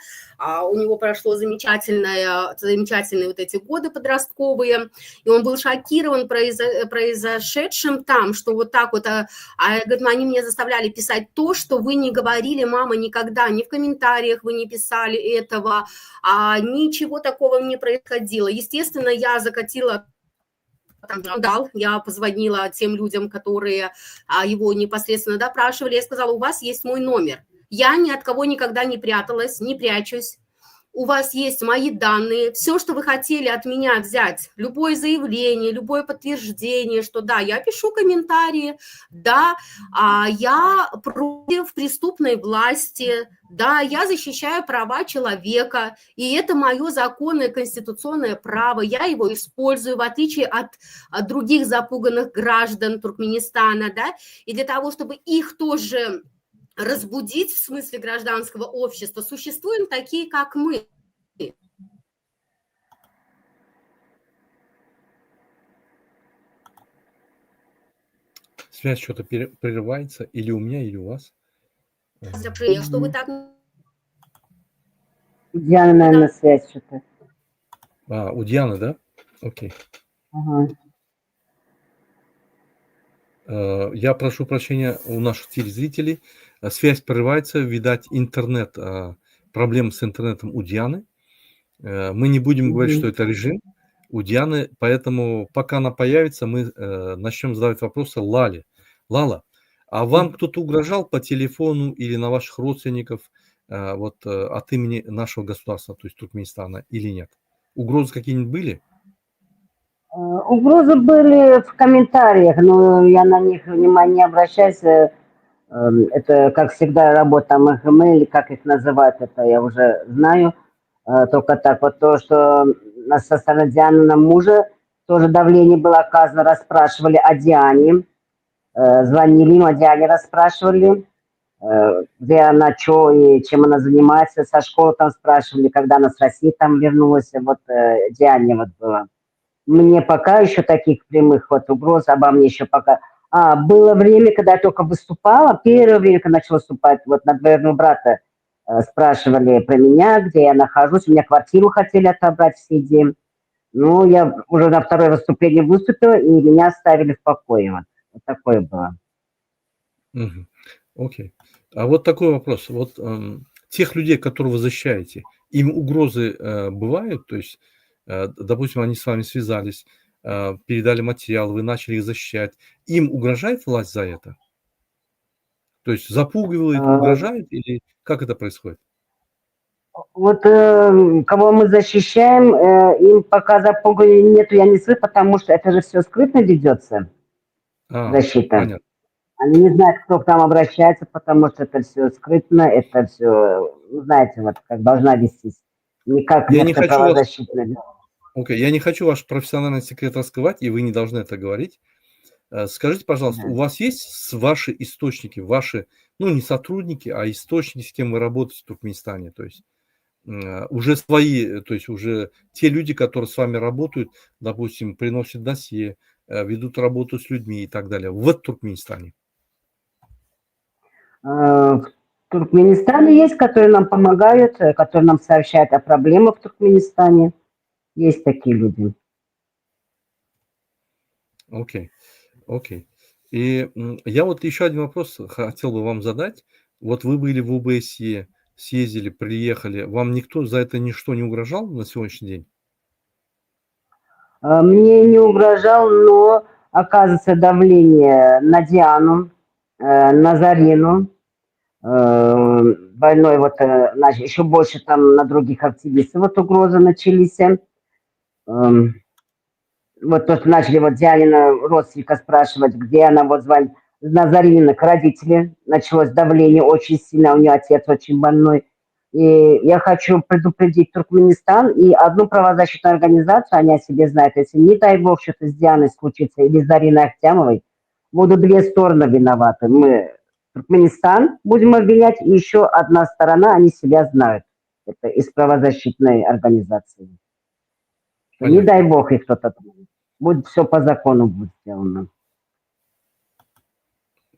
у него прошло замечательные вот эти годы подростковые, и он был шокирован произошедшим там, что вот так вот, говорит, они меня заставляли писать то, что вы не говорили, мама, никогда, ни в комментариях вы не писали этого, ничего такого не происходило. Естественно, я закатила скандал, я позвонила тем людям, которые его непосредственно допрашивали, я сказала: у вас есть мой номер, я ни от кого никогда не пряталась, не прячусь, у вас есть мои данные, все, что вы хотели от меня взять, любое заявление, любое подтверждение, что да, я пишу комментарии, да, я против преступной власти, да, я защищаю права человека, и это мое законное конституционное право, я его использую, в отличие от других запуганных граждан Туркменистана, да, и для того, чтобы их тоже разбудить в смысле гражданского общества, существуем такие, как мы. Связь что-то прерывается, или у меня, или у вас. Что вы так... У Дианы, наверное, связь что-то. У Дианы, да? Окей. Ага. Я прошу прощения у наших телезрителей. Связь прерывается, видать, интернет, проблемы с интернетом у Дианы. Мы не будем говорить, что это режим у Дианы, поэтому пока она появится, мы начнем задавать вопросы Лале. Лала, а вам кто-то угрожал по телефону или на ваших родственников вот от имени нашего государства, то есть Туркменистана, или нет? Угрозы какие-нибудь были? Угрозы были в комментариях, но я на них внимания не обращаюсь. Это, как всегда, работа МХМ, или как их называют, это я уже знаю. Только так вот то, что со стороны Дианы на мужа тоже давление было оказано, расспрашивали о Диане, звонили им, о Диане расспрашивали, где она, что и чем она занимается, со школы там спрашивали, когда она с России там вернулась, вот Диане вот было. Мне пока еще таких прямых вот угроз обо мне еще пока... было время, когда я только выступала, первое время, когда начала выступать, вот на двоюродного брата спрашивали про меня, где я нахожусь, у меня квартиру хотели отобрать в СИДе. Ну, я уже на второе выступление выступила, и меня оставили в покое. Вот такое было. Окей. А вот такой вопрос. Вот тех людей, которых вы защищаете, им угрозы бывают? То есть, допустим, они с вами связались, передали материал, вы начали их защищать. Им угрожает власть за это? То есть запугивают, угрожают, или как это происходит? Вот кого мы защищаем, им пока запугивания нету, я не слышу, потому что это же все скрытно ведется. защита. Понятно. Они не знают, кто к нам обращается, потому что это все скрытно, это все, знаете, вот как должна вестись. Не как Я не некоторые хочу вас, правозащитные. я не хочу ваш профессиональный секрет раскрывать, и вы не должны это говорить. Скажите, пожалуйста, у вас есть ваши источники, ваши, ну, не сотрудники, а источники, с кем вы работаете в Туркменистане? То есть уже свои, то есть уже те люди, которые с вами работают, допустим, приносят досье, ведут работу с людьми и так далее, в Туркменистане? В Туркменистане есть, которые нам помогают, которые нам сообщают о проблемах в Туркменистане. Есть такие люди. Окей, окей. И я вот еще один вопрос хотел бы вам задать. Вот вы были в ОБСЕ, съездили, приехали. Вам никто за это ничто не угрожал на сегодняшний день? Мне не угрожал, но оказывается давление на Диану, на Зарину, больной вот, еще больше там на других активистов вот угрозы начались. Вот то, что начали вот Дианина родственника спрашивать, где она, вот звали на Зарина к родителям, началось давление очень сильно, у нее отец очень больной. И я хочу предупредить Туркменистан и одну правозащитную организацию, они о себе знают, если не дай бог что-то с Дианой случится или с Зариной Ахтямовой, будут две стороны виноваты. Мы Туркменистан будем обвинять, и еще одна сторона, они себя знают. Это из правозащитной организации. Понятно. Не дай бог их кто-то тронет. Будет все по закону будет сделано.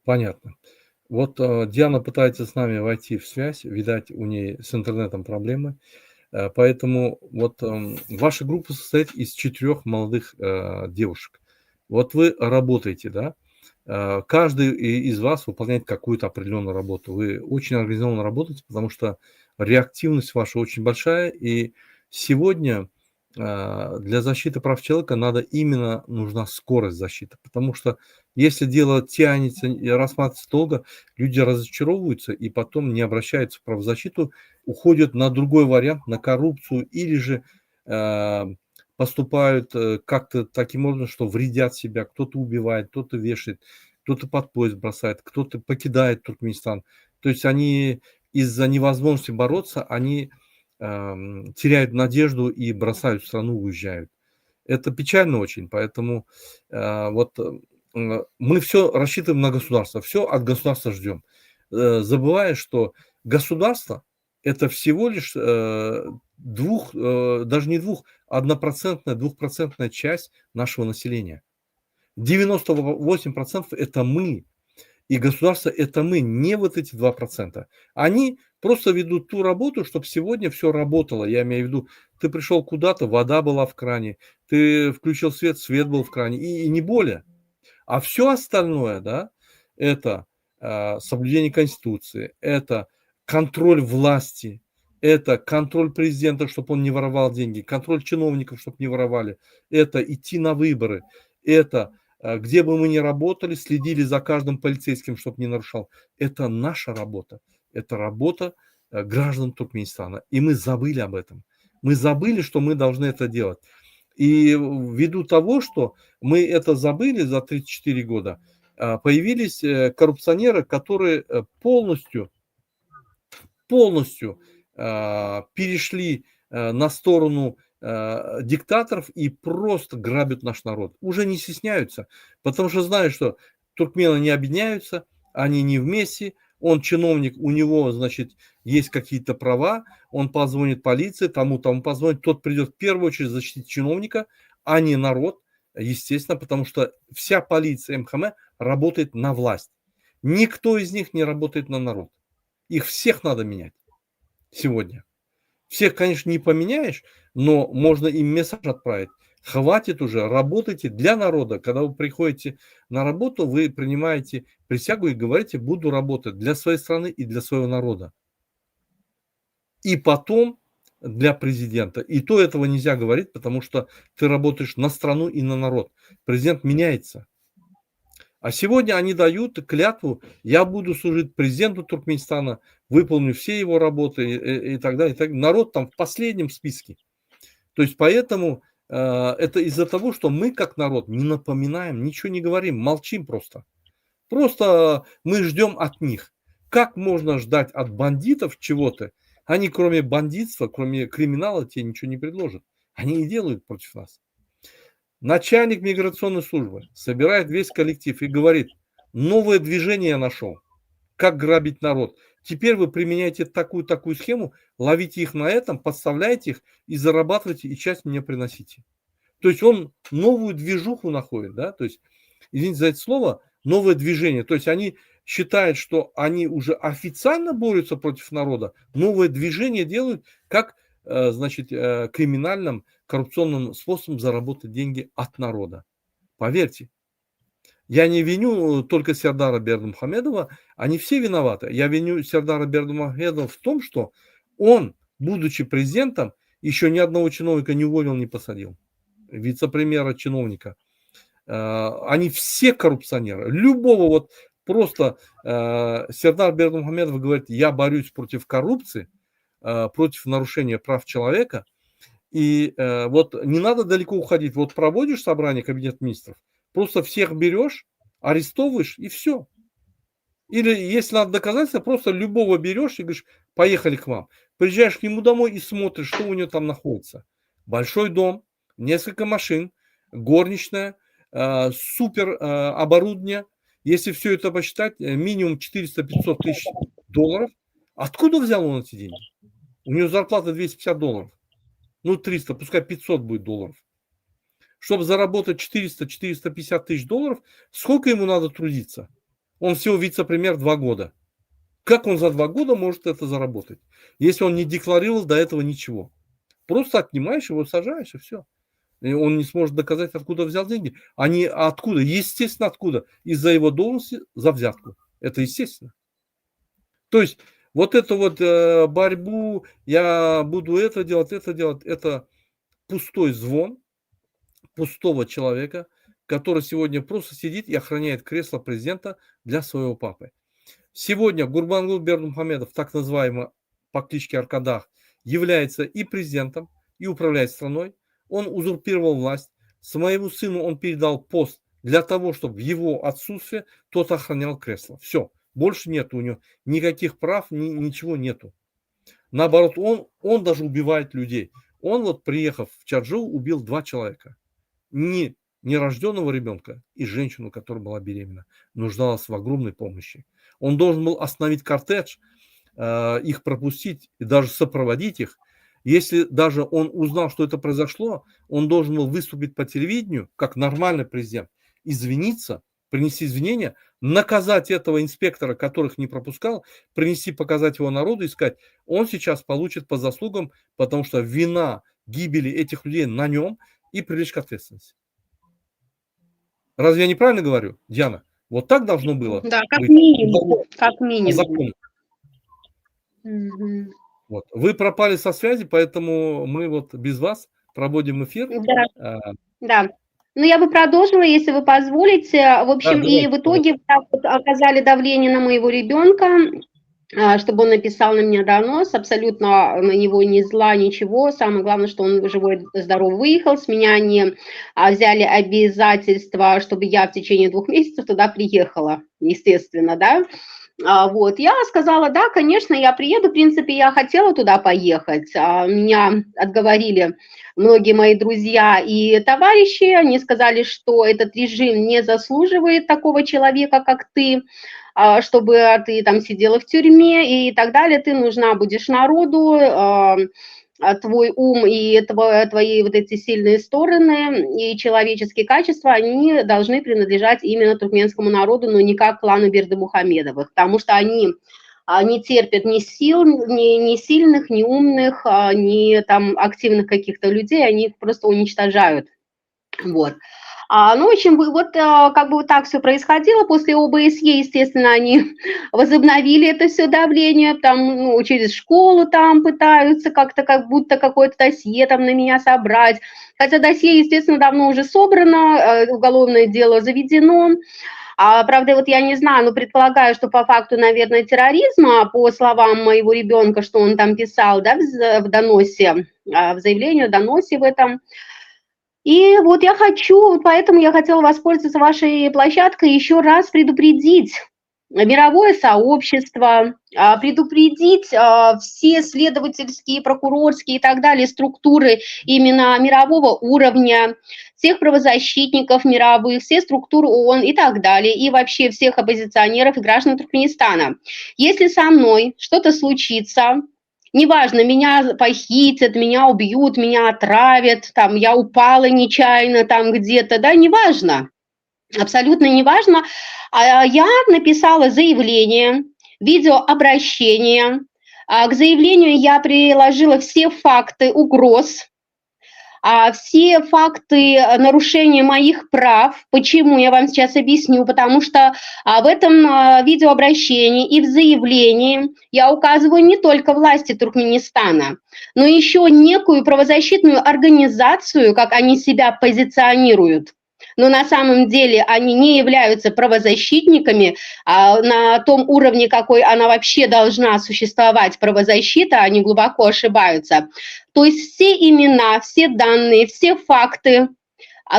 Понятно. Вот Диана пытается с нами войти в связь, видать, у нее с интернетом проблемы. Поэтому вот ваша группа состоит из 4 молодых девушек. Вот вы работаете, да? Каждый из вас выполняет какую-то определенную работу. Вы очень организованно работаете, потому что реактивность ваша очень большая. И сегодня для защиты прав человека нужна скорость защиты. Потому что если дело тянется и рассматривается долго, люди разочаровываются и потом не обращаются в правозащиту, уходят на другой вариант, на коррупцию или же поступают как-то таким образом, что вредят себя, кто-то убивает, кто-то вешает, кто-то под поезд бросает, кто-то покидает Туркменистан. То есть они из-за невозможности бороться, они теряют надежду и бросают страну, уезжают. Это печально очень, поэтому мы все рассчитываем на государство, все от государства ждем, забывая, что государство – это всего лишь даже не 1%, 2% часть нашего населения. 98% – это мы, и государство – это мы, не вот эти 2%. Они просто ведут ту работу, чтобы сегодня все работало. Я имею в виду, ты пришел куда-то, вода была в кране, ты включил свет, свет был в кране, и не более. А все остальное, да, это соблюдение Конституции, это контроль власти, это контроль президента, чтобы он не воровал деньги, контроль чиновников, чтобы не воровали, это идти на выборы, это где бы мы ни работали, следили за каждым полицейским, чтобы не нарушал. Это наша работа, это работа граждан Туркменистана. И мы забыли об этом. Мы забыли, что мы должны это делать. И ввиду того, что мы это забыли за 34 года, появились коррупционеры, которые полностью перешли на сторону диктаторов и просто грабят наш народ. Уже не стесняются, потому что знают, что туркмены не объединяются, они не вместе, он чиновник, у него, значит, есть какие-то права, он позвонит полиции, тому позвонит, тот придет в первую очередь защитить чиновника, а не народ, естественно, потому что вся полиция МХМ работает на власть. Никто из них не работает на народ. Их всех надо менять сегодня. Всех, конечно, не поменяешь, но можно им месседж отправить. Хватит уже, работайте для народа. Когда вы приходите на работу, вы принимаете присягу и говорите, буду работать для своей страны и для своего народа. И потом для президента. И то этого нельзя говорить, потому что ты работаешь на страну и на народ. Президент меняется. А сегодня они дают клятву, я буду служить президенту Туркменистана, выполню все его работы и так далее. Народ там в последнем списке. То есть поэтому это из-за того, что мы, как народ, не напоминаем, ничего не говорим, молчим просто. Просто мы ждем от них. Как можно ждать от бандитов чего-то? Они кроме бандитства, кроме криминала тебе ничего не предложат. Они и делают против нас. Начальник миграционной службы собирает весь коллектив и говорит: новое движение я нашел. Как грабить народ. Теперь вы применяете такую схему, ловите их на этом, подставляете их и зарабатываете, и часть мне приносите. То есть он новую движуху находит, да, то есть, извините за это слово, новое движение. То есть они считают, что они уже официально борются против народа, новое движение делают, как, значит, криминальным, коррупционным способом заработать деньги от народа. Поверьте. Я не виню только Сердара Бердымухамедова, они все виноваты. Я виню Сердара Бердымухамедова в том, что он, будучи президентом, еще ни одного чиновника не уволил, не посадил. Вице-премьера, чиновника. Они все коррупционеры. Любого вот просто Сердар Бердымухамедов говорит: я борюсь против коррупции, против нарушения прав человека. И вот не надо далеко уходить. Вот проводишь собрание Кабинета министров, просто всех берешь, арестовываешь и все. Или если надо доказательства, просто любого берешь и говоришь: поехали к вам. Приезжаешь к нему домой и смотришь, что у него там находится. Большой дом, несколько машин, горничная, супер оборудование. Если все это посчитать, минимум 400-500 тысяч долларов. Откуда взял он эти деньги? У него зарплата $250. Ну, 300, пускай 500 будет долларов. Чтобы заработать 400-450 тысяч долларов, сколько ему надо трудиться? Он всего вице-премьер 2 года. Как он за 2 года может это заработать, если он не декларировал до этого ничего? Просто отнимаешь его, сажаешь, и все. И он не сможет доказать, откуда взял деньги. Они откуда? Естественно, откуда? Из-за его должности за взятку. Это естественно. То есть вот эту вот борьбу, я буду это делать, это пустой звон пустого человека, который сегодня просто сидит и охраняет кресло президента для своего папы. Сегодня Гурбангул Бердымухамедов, так называемый по кличке Аркадах, является и президентом, и управляет страной. Он узурпировал власть. Своему сыну он передал пост для того, чтобы в его отсутствие тот охранял кресло. Все, больше нет у него никаких прав, ничего нету. Наоборот, он даже убивает людей. Он вот, приехав в Чаджоу, убил 2 человека. Нерожденного ребенка и женщину, которая была беременна, нуждалась в огромной помощи. Он должен был остановить кортеж, их пропустить и даже сопроводить их. Если даже он узнал, что это произошло, он должен был выступить по телевидению, как нормальный президент, извиниться, принести извинения, наказать этого инспектора, которых не пропускал, показать его народу и сказать: он сейчас получит по заслугам, потому что вина гибели этих людей на нем, и привлечь к ответственности. Разве я неправильно говорю, Диана? Вот так должно было. Да, как минимум. Как минимум. Вот. Вы пропали со связи, поэтому мы вот без вас проводим эфир. Да. Да. Ну, я бы продолжила, если вы позволите. В общем, да, и в итоге так вот оказали давление на моего ребенка, чтобы он написал на меня донос. Абсолютно на него не зла, ничего. Самое главное, что он живой, здоров выехал. С меня они взяли обязательство, чтобы я в течение 2 месяцев туда приехала, естественно, да. Вот, я сказала: да, конечно, я приеду, в принципе, я хотела туда поехать, меня отговорили многие мои друзья и товарищи, они сказали, что этот режим не заслуживает такого человека, как ты, чтобы ты там сидела в тюрьме и так далее, ты нужна будешь народу, твой ум и твои вот эти сильные стороны и человеческие качества, они должны принадлежать именно туркменскому народу, но не как клану Бердымухамедовых, потому что они не терпят ни сил, ни сильных, ни умных, ни там активных каких-то людей, они их просто уничтожают. Вот. Ну, в общем, вот как бы вот так все происходило. После ОБСЕ, естественно, они возобновили это все давление, там, через школу там пытаются как-то, как будто какое-то досье там на меня собрать. Хотя досье, естественно, давно уже собрано, уголовное дело заведено. Правда, вот я не знаю, но предполагаю, что по факту, наверное, терроризма, по словам моего ребенка, что он там писал, да, в доносе, в заявлении о доносе в этом, И вот я хочу, поэтому я хотела воспользоваться вашей площадкой, еще раз предупредить мировое сообщество, предупредить все следовательские, прокурорские и так далее структуры именно мирового уровня, всех правозащитников мировых, все структуры ООН и так далее, и вообще всех оппозиционеров и граждан Туркменистана. Если со мной что-то случится, неважно, меня похитят, меня убьют, меня отравят, там, я упала нечаянно там где-то, да, неважно, абсолютно неважно. Я написала заявление, видеообращение. К заявлению я приложила все факты угроз, все факты нарушения моих прав. Почему, я вам сейчас объясню. Потому что в этом видеообращении и в заявлении я указываю не только власти Туркменистана, но еще некую правозащитную организацию, как они себя позиционируют. Но на самом деле они не являются правозащитниками на том уровне, какой она вообще должна существовать, правозащита, они глубоко ошибаются. То есть все имена, все данные, все факты,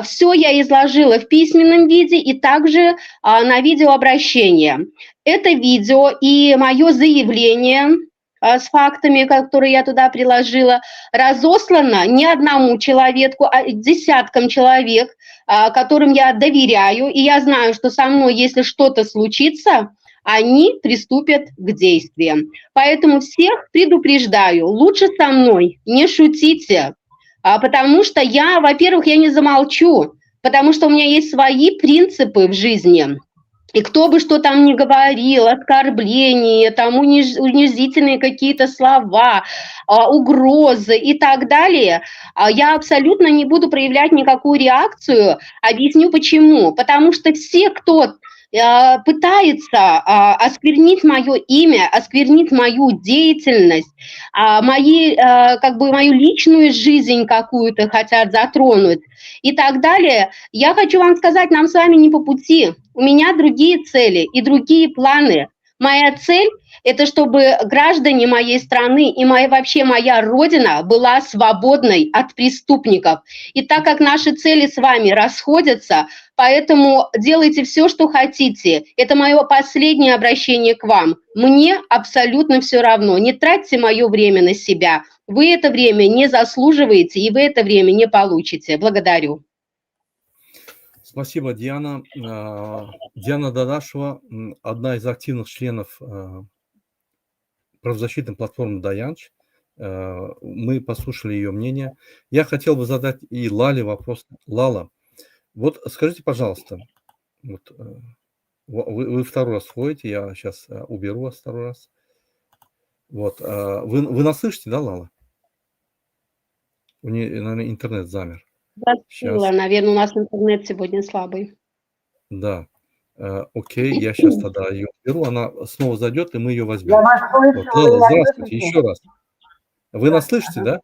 все я изложила в письменном виде и также на видеообращение. Это видео и мое заявление с фактами, которые я туда приложила, разослано не одному человеку, а десяткам человек, которым я доверяю, и я знаю, что со мной, если что-то случится, они приступят к действиям. Поэтому всех предупреждаю, лучше со мной не шутите, потому что я, во-первых, я не замолчу, потому что у меня есть свои принципы в жизни. И кто бы что там ни говорил, оскорбления, там унизительные какие-то слова, угрозы и так далее, я абсолютно не буду проявлять никакую реакцию. Объясню почему. Потому что все, кто пытается осквернить мое имя, осквернить мою деятельность, мою личную жизнь какую-то хотят затронуть и так далее, я хочу вам сказать, нам с вами не по пути. У меня другие цели и другие планы. Моя цель – это чтобы граждане моей страны и вообще моя родина была свободной от преступников. И так как наши цели с вами расходятся, поэтому делайте все, что хотите. Это мое последнее обращение к вам. Мне абсолютно все равно. Не тратьте мое время на себя. Вы это время не заслуживаете, и вы это время не получите. Благодарю. Спасибо, Диана. Диана Дадашева, одна из активных членов правозащитной платформы «Даянч». Мы послушали ее мнение. Я хотел бы задать и Лале вопрос. Лала, вот скажите, пожалуйста, вот, вы второй раз ходите, я сейчас уберу вас второй раз. Вот, вы нас слышите, да, Лала? У нее, наверное, интернет замер. Сейчас. Наверное, у нас интернет сегодня слабый. Да. Окей, я сейчас тогда ее уберу, она снова зайдет, и мы ее возьмем. Вот, Лала, здравствуйте, еще раз. Вы нас слышите, да?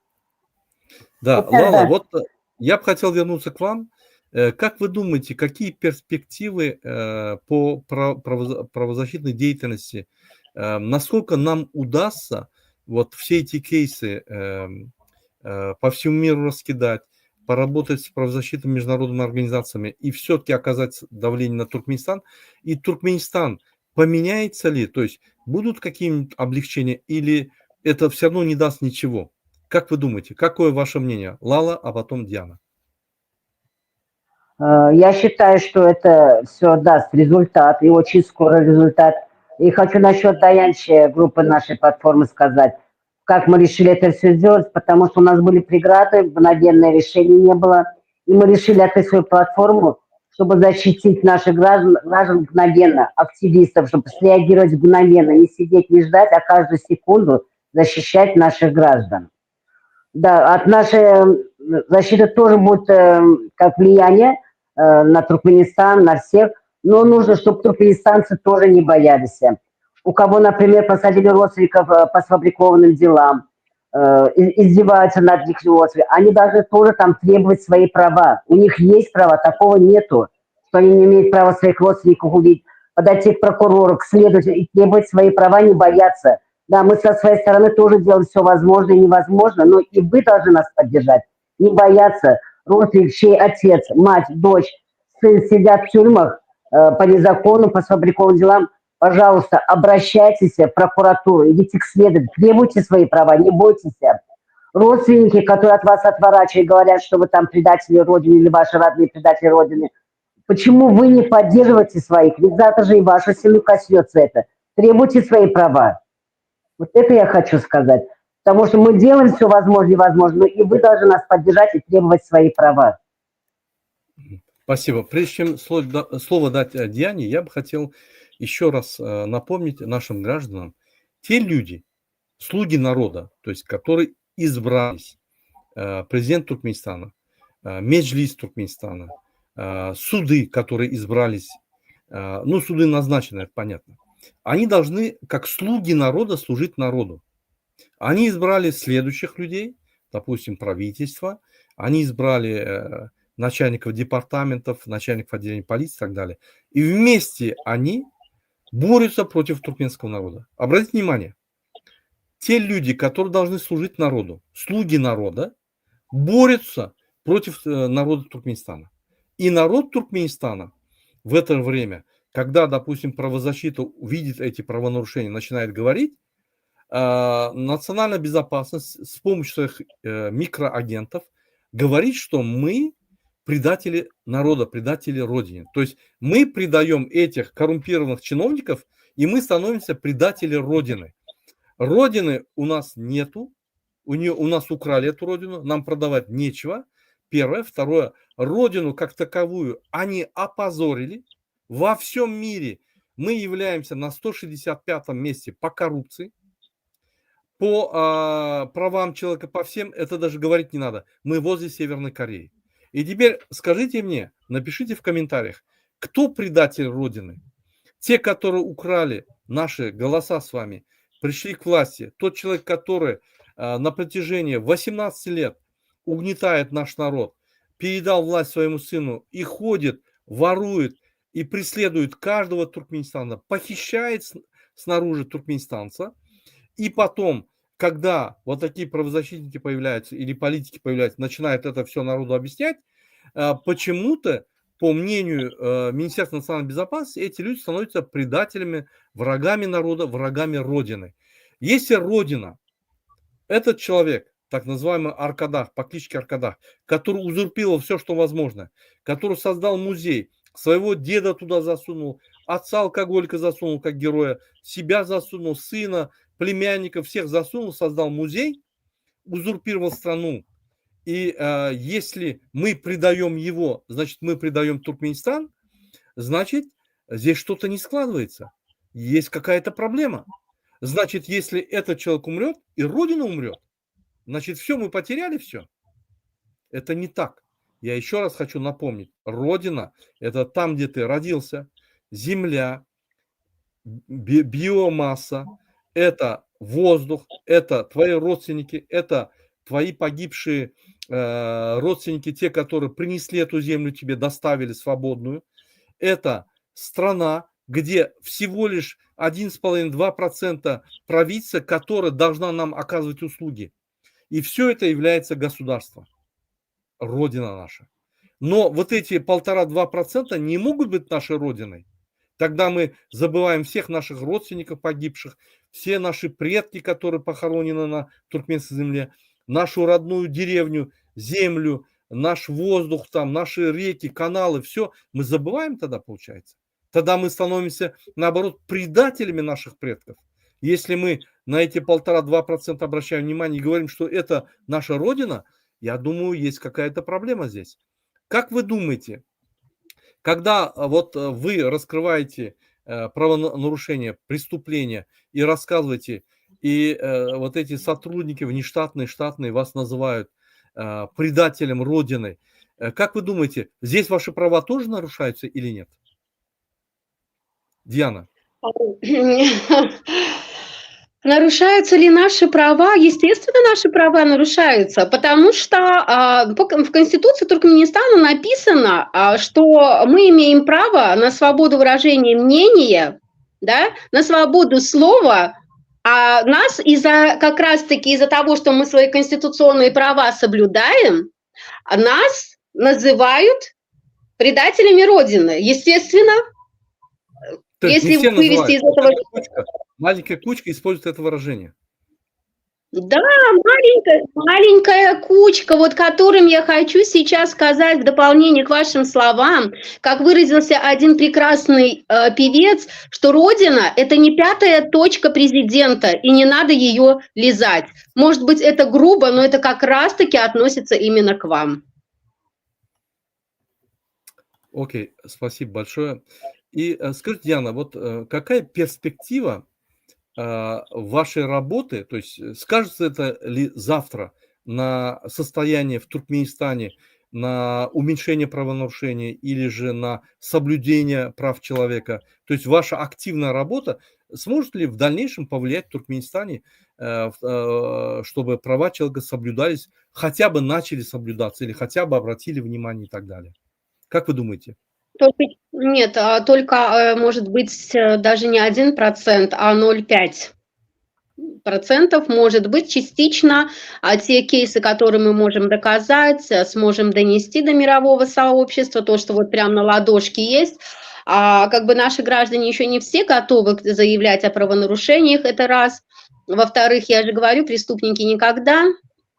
Да, Лала, вот я бы хотел вернуться к вам. Как вы думаете, какие перспективы по правозащитной деятельности, насколько нам удастся вот все эти кейсы по всему миру раскидать, поработать с правозащитными международными организациями и все-таки оказать давление на Туркменистан? И Туркменистан поменяется ли? То есть будут какие-нибудь облегчения или это все равно не даст ничего? Как вы думаете? Какое ваше мнение? Лала, а потом Диана. Я считаю, что это все даст результат, и очень скоро результат. И хочу насчет Даянчи, группы нашей платформы, сказать, как мы решили это все сделать, потому что у нас были преграды, мгновенное решение не было. И мы решили открыть свою платформу, чтобы защитить наших граждан мгновенно, активистов, чтобы среагировать мгновенно, не сидеть, не ждать, а каждую секунду защищать наших граждан. Да, от нашей защиты тоже будет как влияние на Туркменистан, на всех, но нужно, чтобы туркменистанцы тоже не боялись. У кого, например, посадили родственников по сфабрикованным делам, издеваются над их родственниками, они должны тоже там требовать свои права. У них есть права, такого нету, что они не имеют права своих родственников увидеть, подойти к прокурору, к следователю и требовать свои права, не бояться. Да, мы со своей стороны тоже делаем все возможное и невозможное, но и вы должны нас поддержать, не бояться. родственник, чей отец, мать, дочь, сын сидят в тюрьмах по незакону, по сфабрикованным делам, пожалуйста, обращайтесь в прокуратуру, идите к следователю, требуйте свои права, не бойтесь. Родственники, которые от вас отворачивают, говорят, что вы там предатели Родины или ваши родные предатели Родины, почему вы не поддерживаете своих? Ведь завтра же и вашу семью коснется это. Требуйте свои права. Вот это я хочу сказать. Потому что мы делаем все возможное и невозможное, и вы должны нас поддержать и требовать свои права. Спасибо. Прежде чем слово дать Диане, я бы хотел еще раз напомнить нашим гражданам, те люди, слуги народа, то есть которые избрались, президент Туркменистана, Меджлис Туркменистана, суды, которые избрались, ну, суды назначены, это понятно, они должны, как слуги народа, служить народу. Они избрали следующих людей, допустим, правительство, они избрали начальников департаментов, начальников отделений полиции и так далее. И вместе они борются против туркменского народа. Обратите внимание, те люди, которые должны служить народу, слуги народа, борются против народа Туркменистана. И народ Туркменистана в это время, когда, допустим, правозащита видит эти правонарушения, начинает говорить, национальная безопасность с помощью своих микроагентов говорит, что мы предатели народа, предатели Родине. То есть мы предаем этих коррумпированных чиновников, и мы становимся предатели Родины. Родины у нас нету, у нас украли эту Родину, нам продавать нечего. Первое. Второе. Родину как таковую они опозорили. Во всем мире мы являемся на 165-м месте по коррупции. По правам человека, по всем, это даже говорить не надо. Мы возле Северной Кореи. И теперь скажите мне, напишите в комментариях, кто предатель Родины? Те, которые украли наши голоса с вами, пришли к власти. Тот человек, который на протяжении 18 лет угнетает наш народ, передал власть своему сыну и ходит, ворует и преследует каждого туркменистана, похищает снаружи туркменистанца. И потом, когда вот такие правозащитники появляются или политики появляются, начинают это все народу объяснять, почему-то, по мнению Министерства национальной безопасности, эти люди становятся предателями, врагами народа, врагами Родины. Если Родина, этот человек, так называемый Аркадах, по кличке Аркадах, который узурпировал все, что возможно, который создал музей, своего деда туда засунул, отца алкоголика засунул как героя, себя засунул, сына, племянников, всех засунул, создал музей, узурпировал страну. И если мы предаем его, значит, мы предаем Туркменистан, значит, здесь что-то не складывается. Есть какая-то проблема. Значит, если этот человек умрет, и Родина умрет, значит, все, мы потеряли все. Это не так. Я еще раз хочу напомнить. Родина – это там, где ты родился, земля, биомасса, это воздух, это твои родственники, это твои погибшие родственники, те, которые принесли эту землю тебе, доставили свободную. Это страна, где всего лишь 1,5-2% правительства, которая должна нам оказывать услуги. И все это является государством. Родина наша. Но вот эти 1,5-2% не могут быть нашей родиной. Тогда мы забываем всех наших родственников погибших, все наши предки, которые похоронены на туркменской земле, нашу родную деревню, землю, наш воздух, там, наши реки, каналы, все. Мы забываем тогда, получается. Тогда мы становимся, наоборот, предателями наших предков. Если мы на эти 1,5-2% обращаем внимание и говорим, что это наша родина, я думаю, есть какая-то проблема здесь. Как вы думаете, когда вот вы раскрываете правонарушения, преступления и рассказываете, и вот эти сотрудники внештатные, штатные вас называют предателем Родины, как вы думаете, здесь ваши права тоже нарушаются или нет? Диана. Нарушаются ли наши права? Естественно, наши права нарушаются, потому что в Конституции Туркменистана написано, что мы имеем право на свободу выражения мнения, да, на свободу слова, а нас как раз-таки из-за того, что мы свои конституционные права соблюдаем, Нас называют предателями Родины. Естественно, То есть не если все вывести из называют. Вот этого... эта кучка, маленькая кучка использует это выражение. Да, маленькая кучка, вот которым я хочу сейчас сказать в дополнение к вашим словам, как выразился один прекрасный певец, что Родина – это не пятая точка президента, и не надо ее лизать. Может быть, это грубо, но это как раз-таки относится именно к вам. Окей, спасибо большое. И скажите, Диана, вот какая перспектива вашей работы, то есть скажется это ли завтра на состояние в Туркменистане, на уменьшение правонарушений или же на соблюдение прав человека? То есть ваша активная работа сможет ли в дальнейшем повлиять в Туркменистане, чтобы права человека соблюдались, хотя бы начали соблюдаться или хотя бы обратили внимание и так далее? Как вы думаете? Нет, только, может быть, даже не 1%, а 0,5%, может быть, частично. А те кейсы, которые мы можем доказать, сможем донести до мирового сообщества, то, что вот прям на ладошке есть. Как бы наши граждане еще не все готовы заявлять о правонарушениях, это раз. Во-вторых, я же говорю, преступники никогда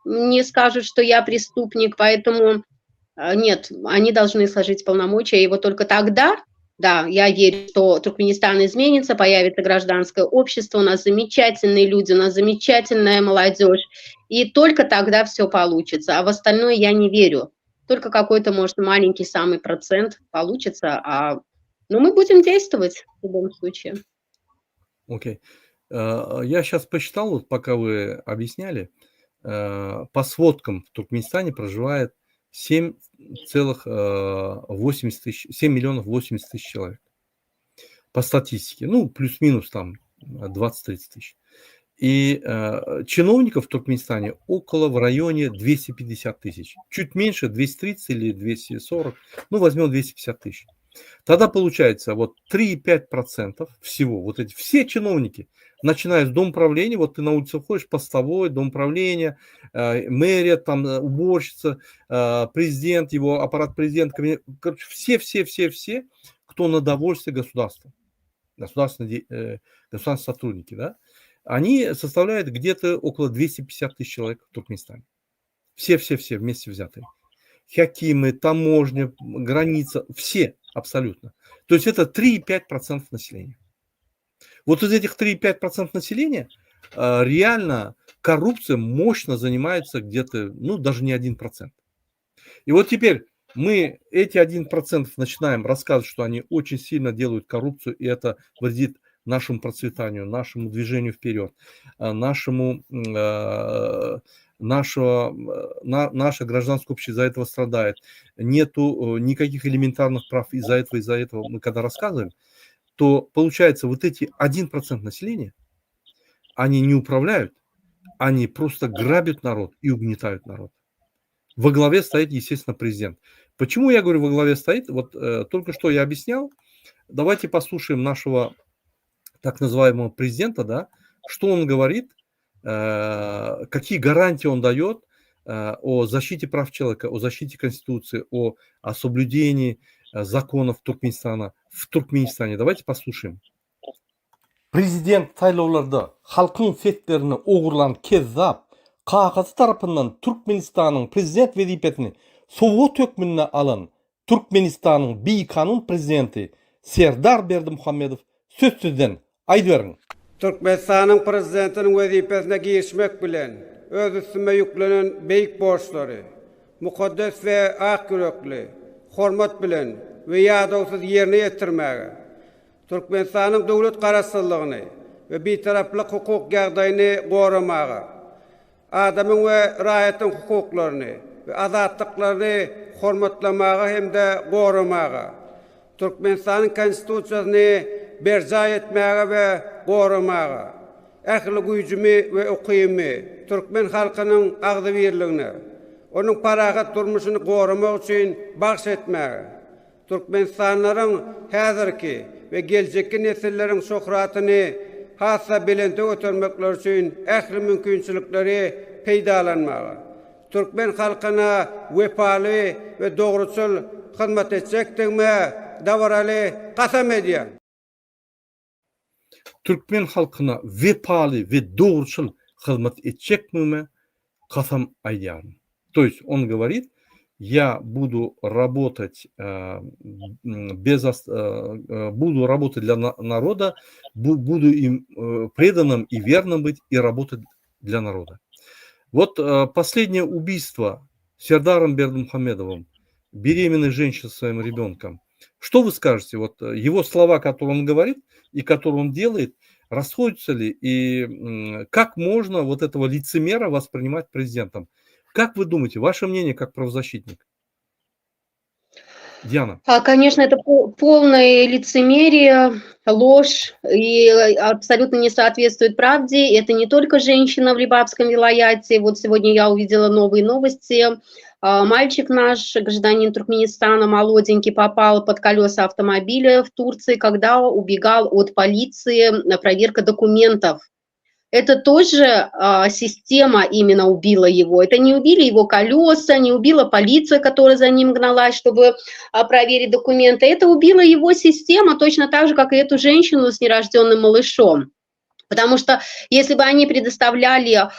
не скажут, что я преступник, поэтому... Нет, они должны сложить полномочия, и вот только тогда, да, я верю, что Туркменистан изменится, появится гражданское общество, у нас замечательные люди, у нас замечательная молодежь, и только тогда все получится, а в остальное я не верю. Только какой-то, может, маленький самый процент получится, но мы будем действовать в любом случае. Окей. Я сейчас посчитал, вот пока вы объясняли, по сводкам в Туркменистане проживает 7 миллионов 80 тысяч человек. По статистике. Ну, плюс-минус там 20-30 тысяч. И чиновников в Туркменистане около в районе 250 тысяч. Чуть меньше, 230 или 240. Ну, возьмем 250 тысяч. Тогда получается вот 3,5% всего, вот эти все чиновники, начиная с домоуправления, вот ты на улице ходишь, постовой, домоуправление, мэрия, там уборщица, президент, его аппарат президента, короче, все, кто на довольствие государства, государственные сотрудники, да, они составляют где-то около 250 тысяч человек в Туркменистане. Все вместе взятые. Хакимы, таможня, граница, все абсолютно. То есть это 3,5% населения. Вот из этих 3,5% населения реально коррупция мощно занимается где-то, ну, даже не 1%. И вот теперь мы эти 1% начинаем рассказывать, что они очень сильно делают коррупцию, и это вредит нашему процветанию, нашему движению вперед, наше гражданское общество из-за этого страдает. Нету никаких элементарных прав из-за этого. Мы когда рассказываем, то получается вот эти 1% населения, они не управляют, они просто грабят народ и угнетают народ. Во главе стоит, естественно, президент. Почему я говорю во главе стоит? Вот только что я объяснял. Давайте послушаем нашего так называемого президента, да, что он говорит, какие гарантии он дает о защите прав человека, о защите Конституции, о соблюдении законов Туркменистана в Туркменистане. Давайте послушаем. Prezident saylovlarda halkın setlerini oğurlan kezzap, Kağızı tarafından Türkmenistan'ın prezident vazifesini Sovet hükmüne alan Türkmenistan'ın bir kanun prezidenti Serdar Berdimuhamedov sözsüzden aydıverin. Türkmenistan'ın prezidentinin vazifesine girişmek bilen öz üstüme yüklenen büyük borçları, mukaddes ve ak yürekli, hormat bilen ve yadavsız yerine yetirmeye, Türkmenistan'ın devlet karasıllığını ve bir taraflık hukuk yağdayını korumaya, adamın ve rayetin hukuklarını ve azatlıklarını hormatlamaya hem de korumaya, Türkmenistan'ın konstitusiyasını berca etmeye ve korumaya, ehli gücümü ve okuyumu, Türkmen halkının ağzı birliğine, onun parahat durmuşunu korumak için bahşetmeye, Türkmenistanların hazırki ve gelecekki nesillerin şöhratını hassa bilente götürmekler için ehli mümkünçülükleri peydalanmaya, Türkmen halkına vefalı ve doğrusul hizmet edecektirme davaralı kasam ediyorum. Türkmen halkına vefalı ve doğrusul hizmet edecek mi? Kasam aydiyorum. То есть он говорит, я буду работать буду работать для народа, буду им преданным и верным быть и работать для народа. Вот последнее убийство Сердаром Бердымухамедовым, беременной женщиной со своим ребенком. Что вы скажете? Вот его слова, которые он говорит и которые он делает, расходятся ли? И как можно вот этого лицемера воспринимать президентом? Как вы думаете, ваше мнение как правозащитник? Диана. Конечно, это полное лицемерие, ложь и абсолютно не соответствует правде. Это не только женщина в Либабском вилаяте. Вот сегодня я увидела новые новости. Мальчик наш, гражданин Туркменистана, молоденький, попал под колеса автомобиля в Турции, когда убегал от полиции на проверку документов. Это тоже система именно убила его. Это не убили его колеса, не убила полиция, которая за ним гналась, чтобы проверить документы. Это убила его система, точно так же, как и эту женщину с нерожденным малышом. Потому что если бы они предоставляли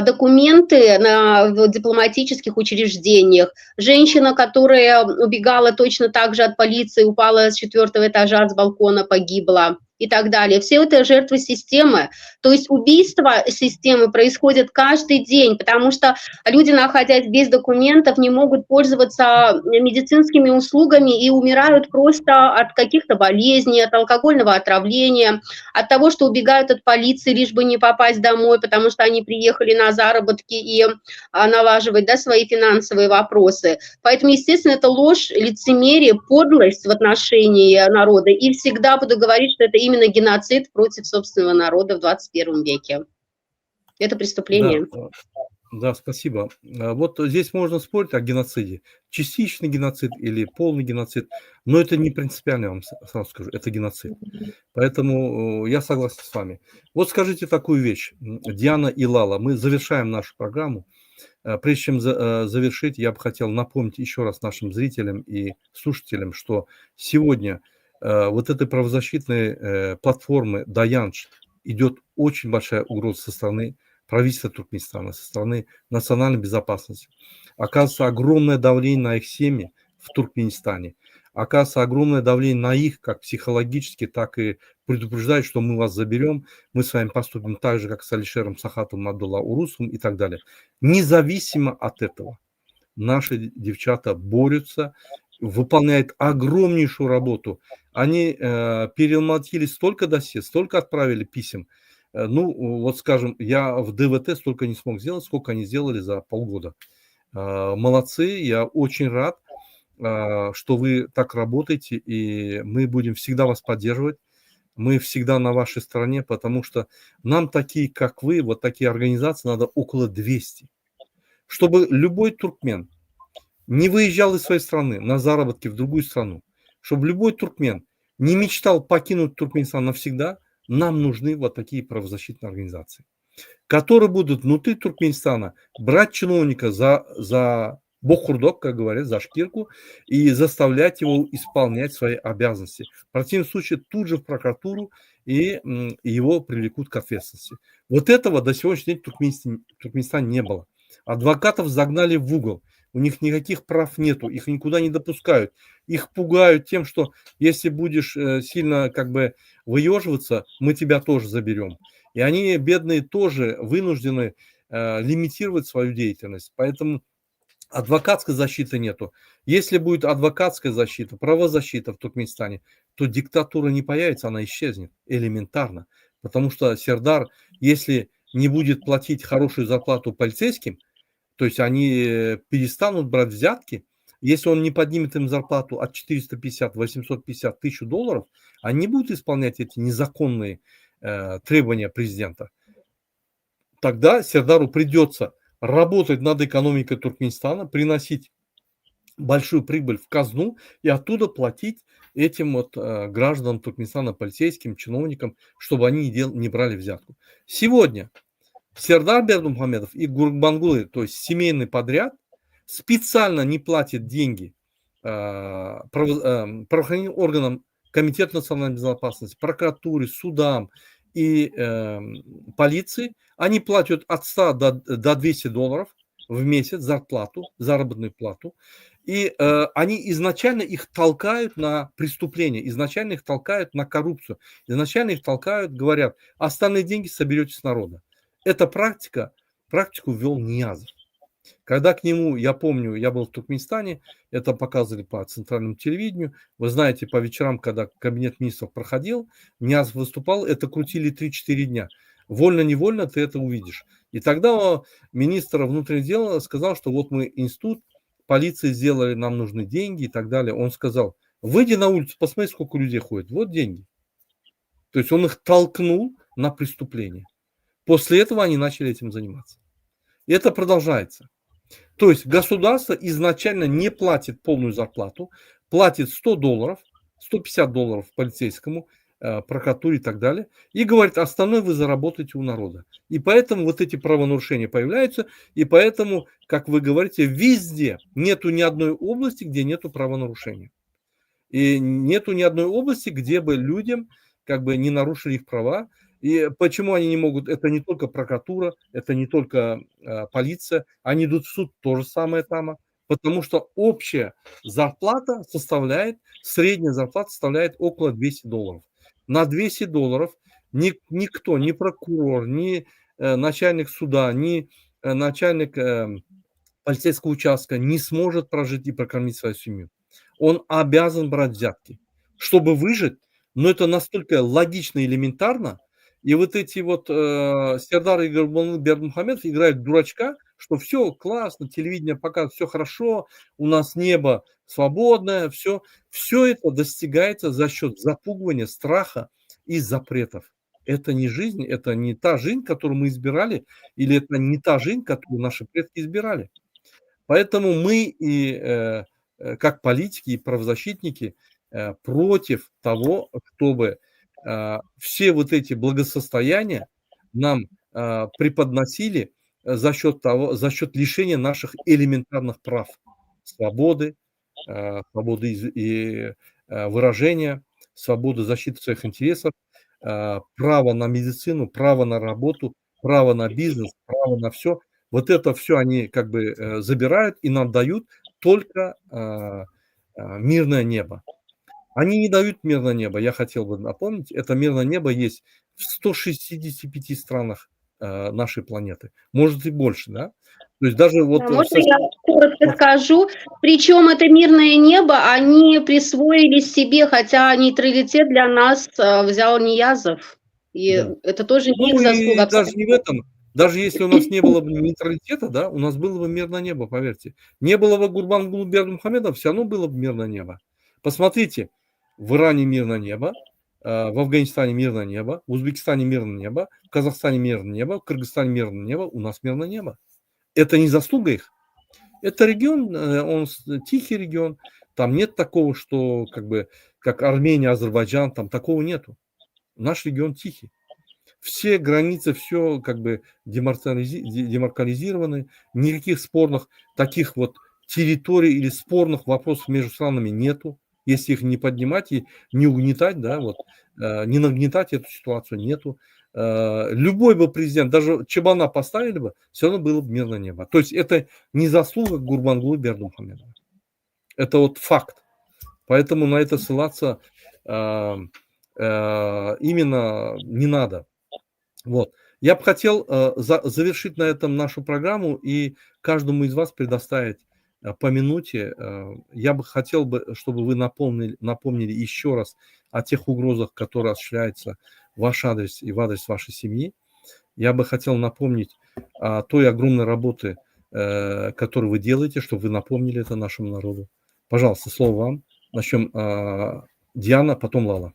документы в дипломатических учреждениях, женщина, которая убегала точно так же от полиции, упала с 4-го этажа с балкона, погибла и так далее. Все это жертвы системы. То есть убийство системы происходит каждый день, потому что люди, находясь без документов, не могут пользоваться медицинскими услугами и умирают просто от каких-то болезней, от алкогольного отравления, от того, что убегают от полиции, лишь бы не попасть домой, потому что они приехали на заработки и налаживать, да, свои финансовые вопросы. Поэтому, естественно, это ложь, лицемерие, подлость в отношении народа. И всегда буду говорить, что это именно геноцид против собственного народа в 21 веке. Это преступление. Да, спасибо. Вот здесь можно спорить о геноциде. Частичный геноцид или полный геноцид, но это не принципиально, я вам сразу скажу, это геноцид. Поэтому я согласен с вами. Вот скажите такую вещь, Диана и Лала, мы завершаем нашу программу. Прежде чем завершить, я бы хотел напомнить еще раз нашим зрителям и слушателям, что сегодня вот этой правозащитной платформы Даянш идет очень большая угроза со стороны правительства Туркменистана, со стороны национальной безопасности. Оказывается огромное давление на их семьи в Туркменистане. Оказывается огромное давление на их, как психологически, так и предупреждают, что мы вас заберем, мы с вами поступим так же, как с Алишером Сахатовым, Абдулла Урусовым и так далее. Независимо от этого, наши девчата борются, выполняют огромнейшую работу. Они переломатили столько досье, столько отправили писем. Ну, вот скажем, я в ДВТ столько не смог сделать, сколько они сделали за полгода. Молодцы, я очень рад, что вы так работаете, и мы будем всегда вас поддерживать. Мы всегда на вашей стороне, потому что нам такие, как вы, вот такие организации надо около 200. Чтобы любой туркмен не выезжал из своей страны на заработки в другую страну, чтобы любой туркмен не мечтал покинуть Туркменистан навсегда, нам нужны вот такие правозащитные организации, которые будут внутри Туркменистана брать чиновника за бохурдок, как говорят, за шкирку, и заставлять его исполнять свои обязанности. В противном случае тут же в прокуратуру и его привлекут к ответственности. Вот этого до сегодняшнего дня в Туркменистане не было. Адвокатов загнали в угол. У них никаких прав нету, их никуда не допускают. Их пугают тем, что если будешь сильно как бы выеживаться, мы тебя тоже заберем. И они, бедные, тоже вынуждены лимитировать свою деятельность. Поэтому адвокатской защиты нету. Если будет адвокатская защита, правозащита в Туркменистане, то диктатура не появится, она исчезнет элементарно. Потому что Сердар, если не будет платить хорошую зарплату полицейским, то есть они перестанут брать взятки, если он не поднимет им зарплату от 450, 850 тысяч $1000, они не будут исполнять эти незаконные требования президента. Тогда Сердару придется работать над экономикой Туркменистана, приносить большую прибыль в казну и оттуда платить этим вот гражданам Туркменистана, полицейским, чиновникам, чтобы они не брали взятку. Сегодня Сердар Бердымухамедов и Гурбангулы, то есть семейный подряд, специально не платят деньги правоохранительным органам, Комитету национальной безопасности, прокуратуре, судам и полиции. Они платят от 100 до 200 долларов в месяц зарплату, заработную плату. И они изначально их толкают на преступление, изначально их толкают на коррупцию, изначально их толкают, говорят, остальные деньги соберете с народа. Эта практику ввел Ниязов. Когда к нему, я помню, я был в Туркменистане, это показывали по центральному телевидению. Вы знаете, по вечерам, когда кабинет министров проходил, Ниязов выступал, это крутили 3-4 дня. Вольно-невольно ты это увидишь. И тогда министр внутренних дел сказал, что вот мы институт, полиции сделали, нам нужны деньги и так далее. Он сказал, выйди на улицу, посмотри, сколько людей ходит, вот деньги. То есть он их толкнул на преступление. После этого они начали этим заниматься. И это продолжается. То есть государство изначально не платит полную зарплату, платит 100 долларов, 150 долларов полицейскому, прокуратуре и так далее, и говорит, остальное вы заработаете у народа. И поэтому вот эти правонарушения появляются, и поэтому, как вы говорите, везде нету ни одной области, где нету правонарушения. И нету ни одной области, где бы людям как бы не нарушили их права. И почему они не могут? Это не только прокуратура, это не только полиция. Они идут в суд, то же самое там. Потому что общая зарплата составляет, средняя зарплата составляет около 200 долларов. На 200 долларов никто, ни прокурор, ни начальник суда, ни начальник полицейского участка не сможет прожить и прокормить свою семью. Он обязан брать взятки, чтобы выжить. Но это настолько логично и элементарно. И вот эти вот Сердар и Бердымухамедов играют дурачка, что все классно, телевидение показывает, все хорошо, у нас небо свободное, все это достигается за счет запугивания, страха и запретов. Это не жизнь, это не та жизнь, которую мы избирали, или это не та жизнь, которую наши предки избирали. Поэтому мы и как политики и правозащитники против того, чтобы все вот эти благосостояния нам преподносили за счет лишения наших элементарных прав, свободы и выражения, свободы защиты своих интересов, право на медицину, право на работу, право на бизнес, право на все. Вот это все они как бы забирают и нам дают только мирное небо. Они не дают мирное небо, я хотел бы напомнить, это мирное небо есть в 165 странах нашей планеты, может и больше, да? То есть даже вот... Можно я коротко скажу? Причем это мирное небо они присвоили себе, хотя нейтралитет для нас взял Ниязов. И да. Это тоже не их заслуга. Даже не в этом. Даже если у нас не было бы нейтралитета, да, у нас было бы мирное небо, поверьте. Не было бы Гурбангулы Бердымухамедова, все равно было бы мирное небо. Посмотрите, в Иране мирное небо, в Афганистане мирное небо, в Узбекистане мирное небо, в Казахстане мирное небо, в Кыргызстане мирное небо, у нас мирное небо. Это не заслуга их. Это регион, он тихий регион, там нет такого, что как Армения, Азербайджан, там такого нету. Наш регион тихий. Все границы, все демаркализированы, никаких спорных таких вот территорий или спорных вопросов между странами нету. Если их не поднимать и не угнетать, да, вот, не нагнетать эту ситуацию, нету. Любой бы президент, даже Чебана поставили бы, все равно было бы мирное небо. То есть это не заслуга Гурбангулы Бердымухамедова. Это вот факт. Поэтому на это ссылаться именно не надо. Вот. Я бы хотел завершить на этом нашу программу и каждому из вас предоставить по минуте. Я бы хотел, чтобы вы напомнили еще раз о тех угрозах, которые осуществляются в ваш адрес и в адрес вашей семьи. Я бы хотел напомнить о той огромной работе, которую вы делаете, чтобы вы напомнили это нашему народу. Пожалуйста, слово вам. Начнем Диана, потом Лала.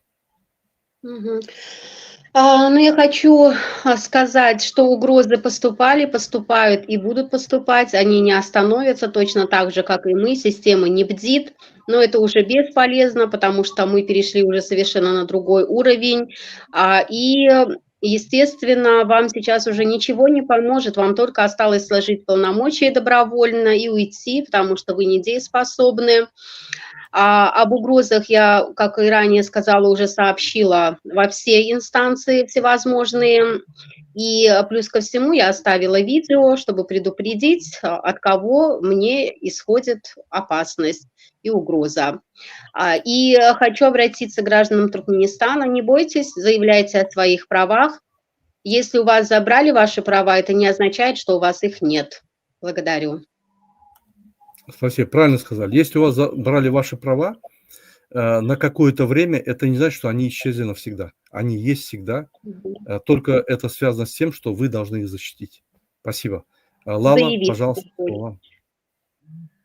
Ну, я хочу сказать, что угрозы поступали, поступают и будут поступать. Они не остановятся точно так же, как и мы. Система не бдит, но это уже бесполезно, потому что мы перешли уже совершенно на другой уровень. И естественно, вам сейчас уже ничего не поможет, вам только осталось сложить полномочия добровольно и уйти, потому что вы недееспособны. Об угрозах я, как и ранее сказала, уже сообщила во все инстанции всевозможные. И плюс ко всему я оставила видео, чтобы предупредить, от кого мне исходит опасность и угроза. И хочу обратиться к гражданам Туркменистана. Не бойтесь, заявляйте о своих правах. Если у вас забрали ваши права, это не означает, что у вас их нет. Благодарю. Спасибо, правильно сказали. Если у вас забрали ваши права на какое-то время, это не значит, что они исчезли навсегда. Они есть всегда, только это связано с тем, что вы должны их защитить. Спасибо. Лала, Заявите, пожалуйста, Оль. слово.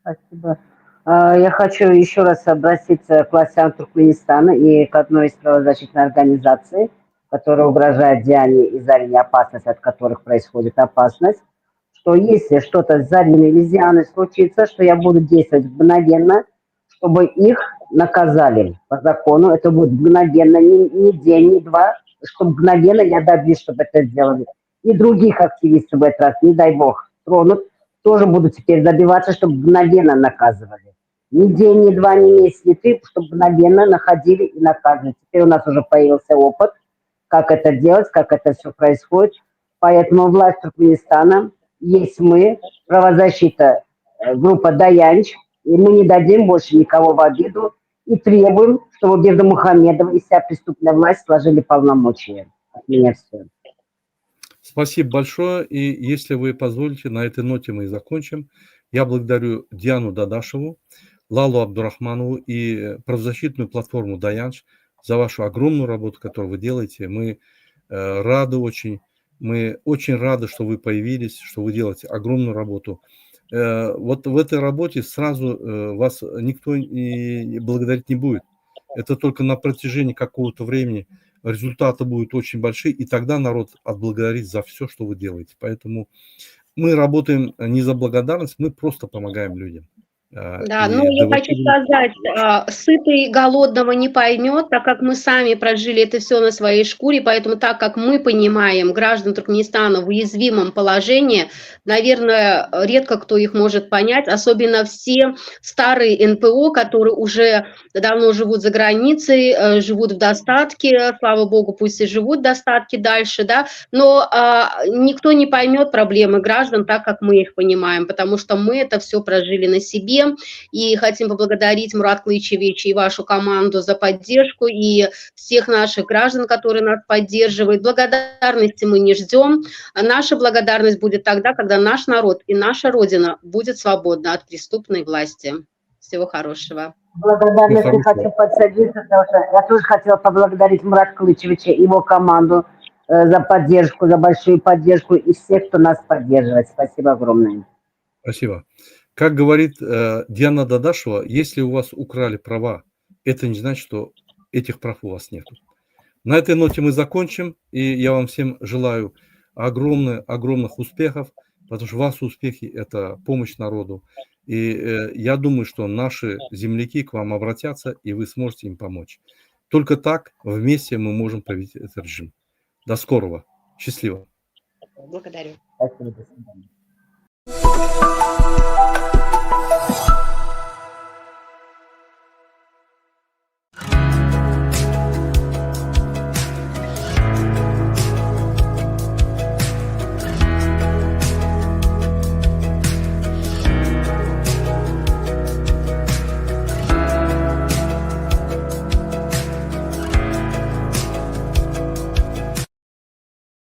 Спасибо. Я хочу еще раз обратиться к властям Туркменистана и к одной из правозащитных организаций, которая угрожает Диане и Зарине, опасность от которых происходит опасность, что если что-то с Зариной или Дианой случится, что я буду действовать мгновенно, чтобы их наказали по закону. Это будет мгновенно, не день, не два, чтобы мгновенно я добьюсь, чтобы это сделали. И других активистов в этот раз, не дай бог, тронут, тоже буду теперь добиваться, чтобы мгновенно наказывали. Ни день, ни два, ни месяц, ни три, чтобы мгновенно находили и наказывали. Теперь у нас уже появился опыт, как это делать, как это все происходит. Поэтому власть Туркменистана, есть мы, правозащита, группа Даянч, и мы не дадим больше никого в обиду и требуем, чтобы Бердымухамедова и вся преступная власть сложили полномочия. От меня все. Спасибо большое. И если вы позволите, на этой ноте мы и закончим. Я благодарю Диану Дадашеву, Лалу Абдурахманову и правозащитную платформу Даянч за вашу огромную работу, которую вы делаете. Мы рады очень. Мы очень рады, что вы появились, что вы делаете огромную работу. Вот в этой работе сразу вас никто и благодарить не будет. Это только на протяжении какого-то времени результаты будут очень большие, и тогда народ отблагодарит за все, что вы делаете. Поэтому мы работаем не за благодарность, мы просто помогаем людям. Да, ну я хочу сказать, сытый голодного не поймет, так как мы сами прожили это все на своей шкуре, поэтому так как мы понимаем граждан Туркменистана в уязвимом положении, наверное, редко кто их может понять, особенно все старые НПО, которые уже давно живут за границей, живут в достатке, слава богу, пусть и живут в достатке дальше, да, но никто не поймет проблемы граждан так, как мы их понимаем, потому что мы это все прожили на себе. И хотим поблагодарить, Мурат Клычевич, и вашу команду за поддержку, и всех наших граждан, которые нас поддерживают. Благодарности мы не ждем. Наша благодарность будет тогда, когда наш народ и наша Родина будет свободна от преступной власти. Всего хорошего. Благодарности хочу подсоединиться, потому что я тоже хотела поблагодарить Мурата Клычевича и его команду за поддержку, за большую поддержку, и всех, кто нас поддерживает. Спасибо огромное. Спасибо. Как говорит Диана Дадашева, если у вас украли права, это не значит, что этих прав у вас нет. На этой ноте мы закончим, и я вам всем желаю огромных успехов, потому что ваши успехи – это помощь народу. И я думаю, что наши земляки к вам обратятся, и вы сможете им помочь. Только так вместе мы можем победить этот режим. До скорого. Счастливо. Благодарю. Спасибо, до свидания.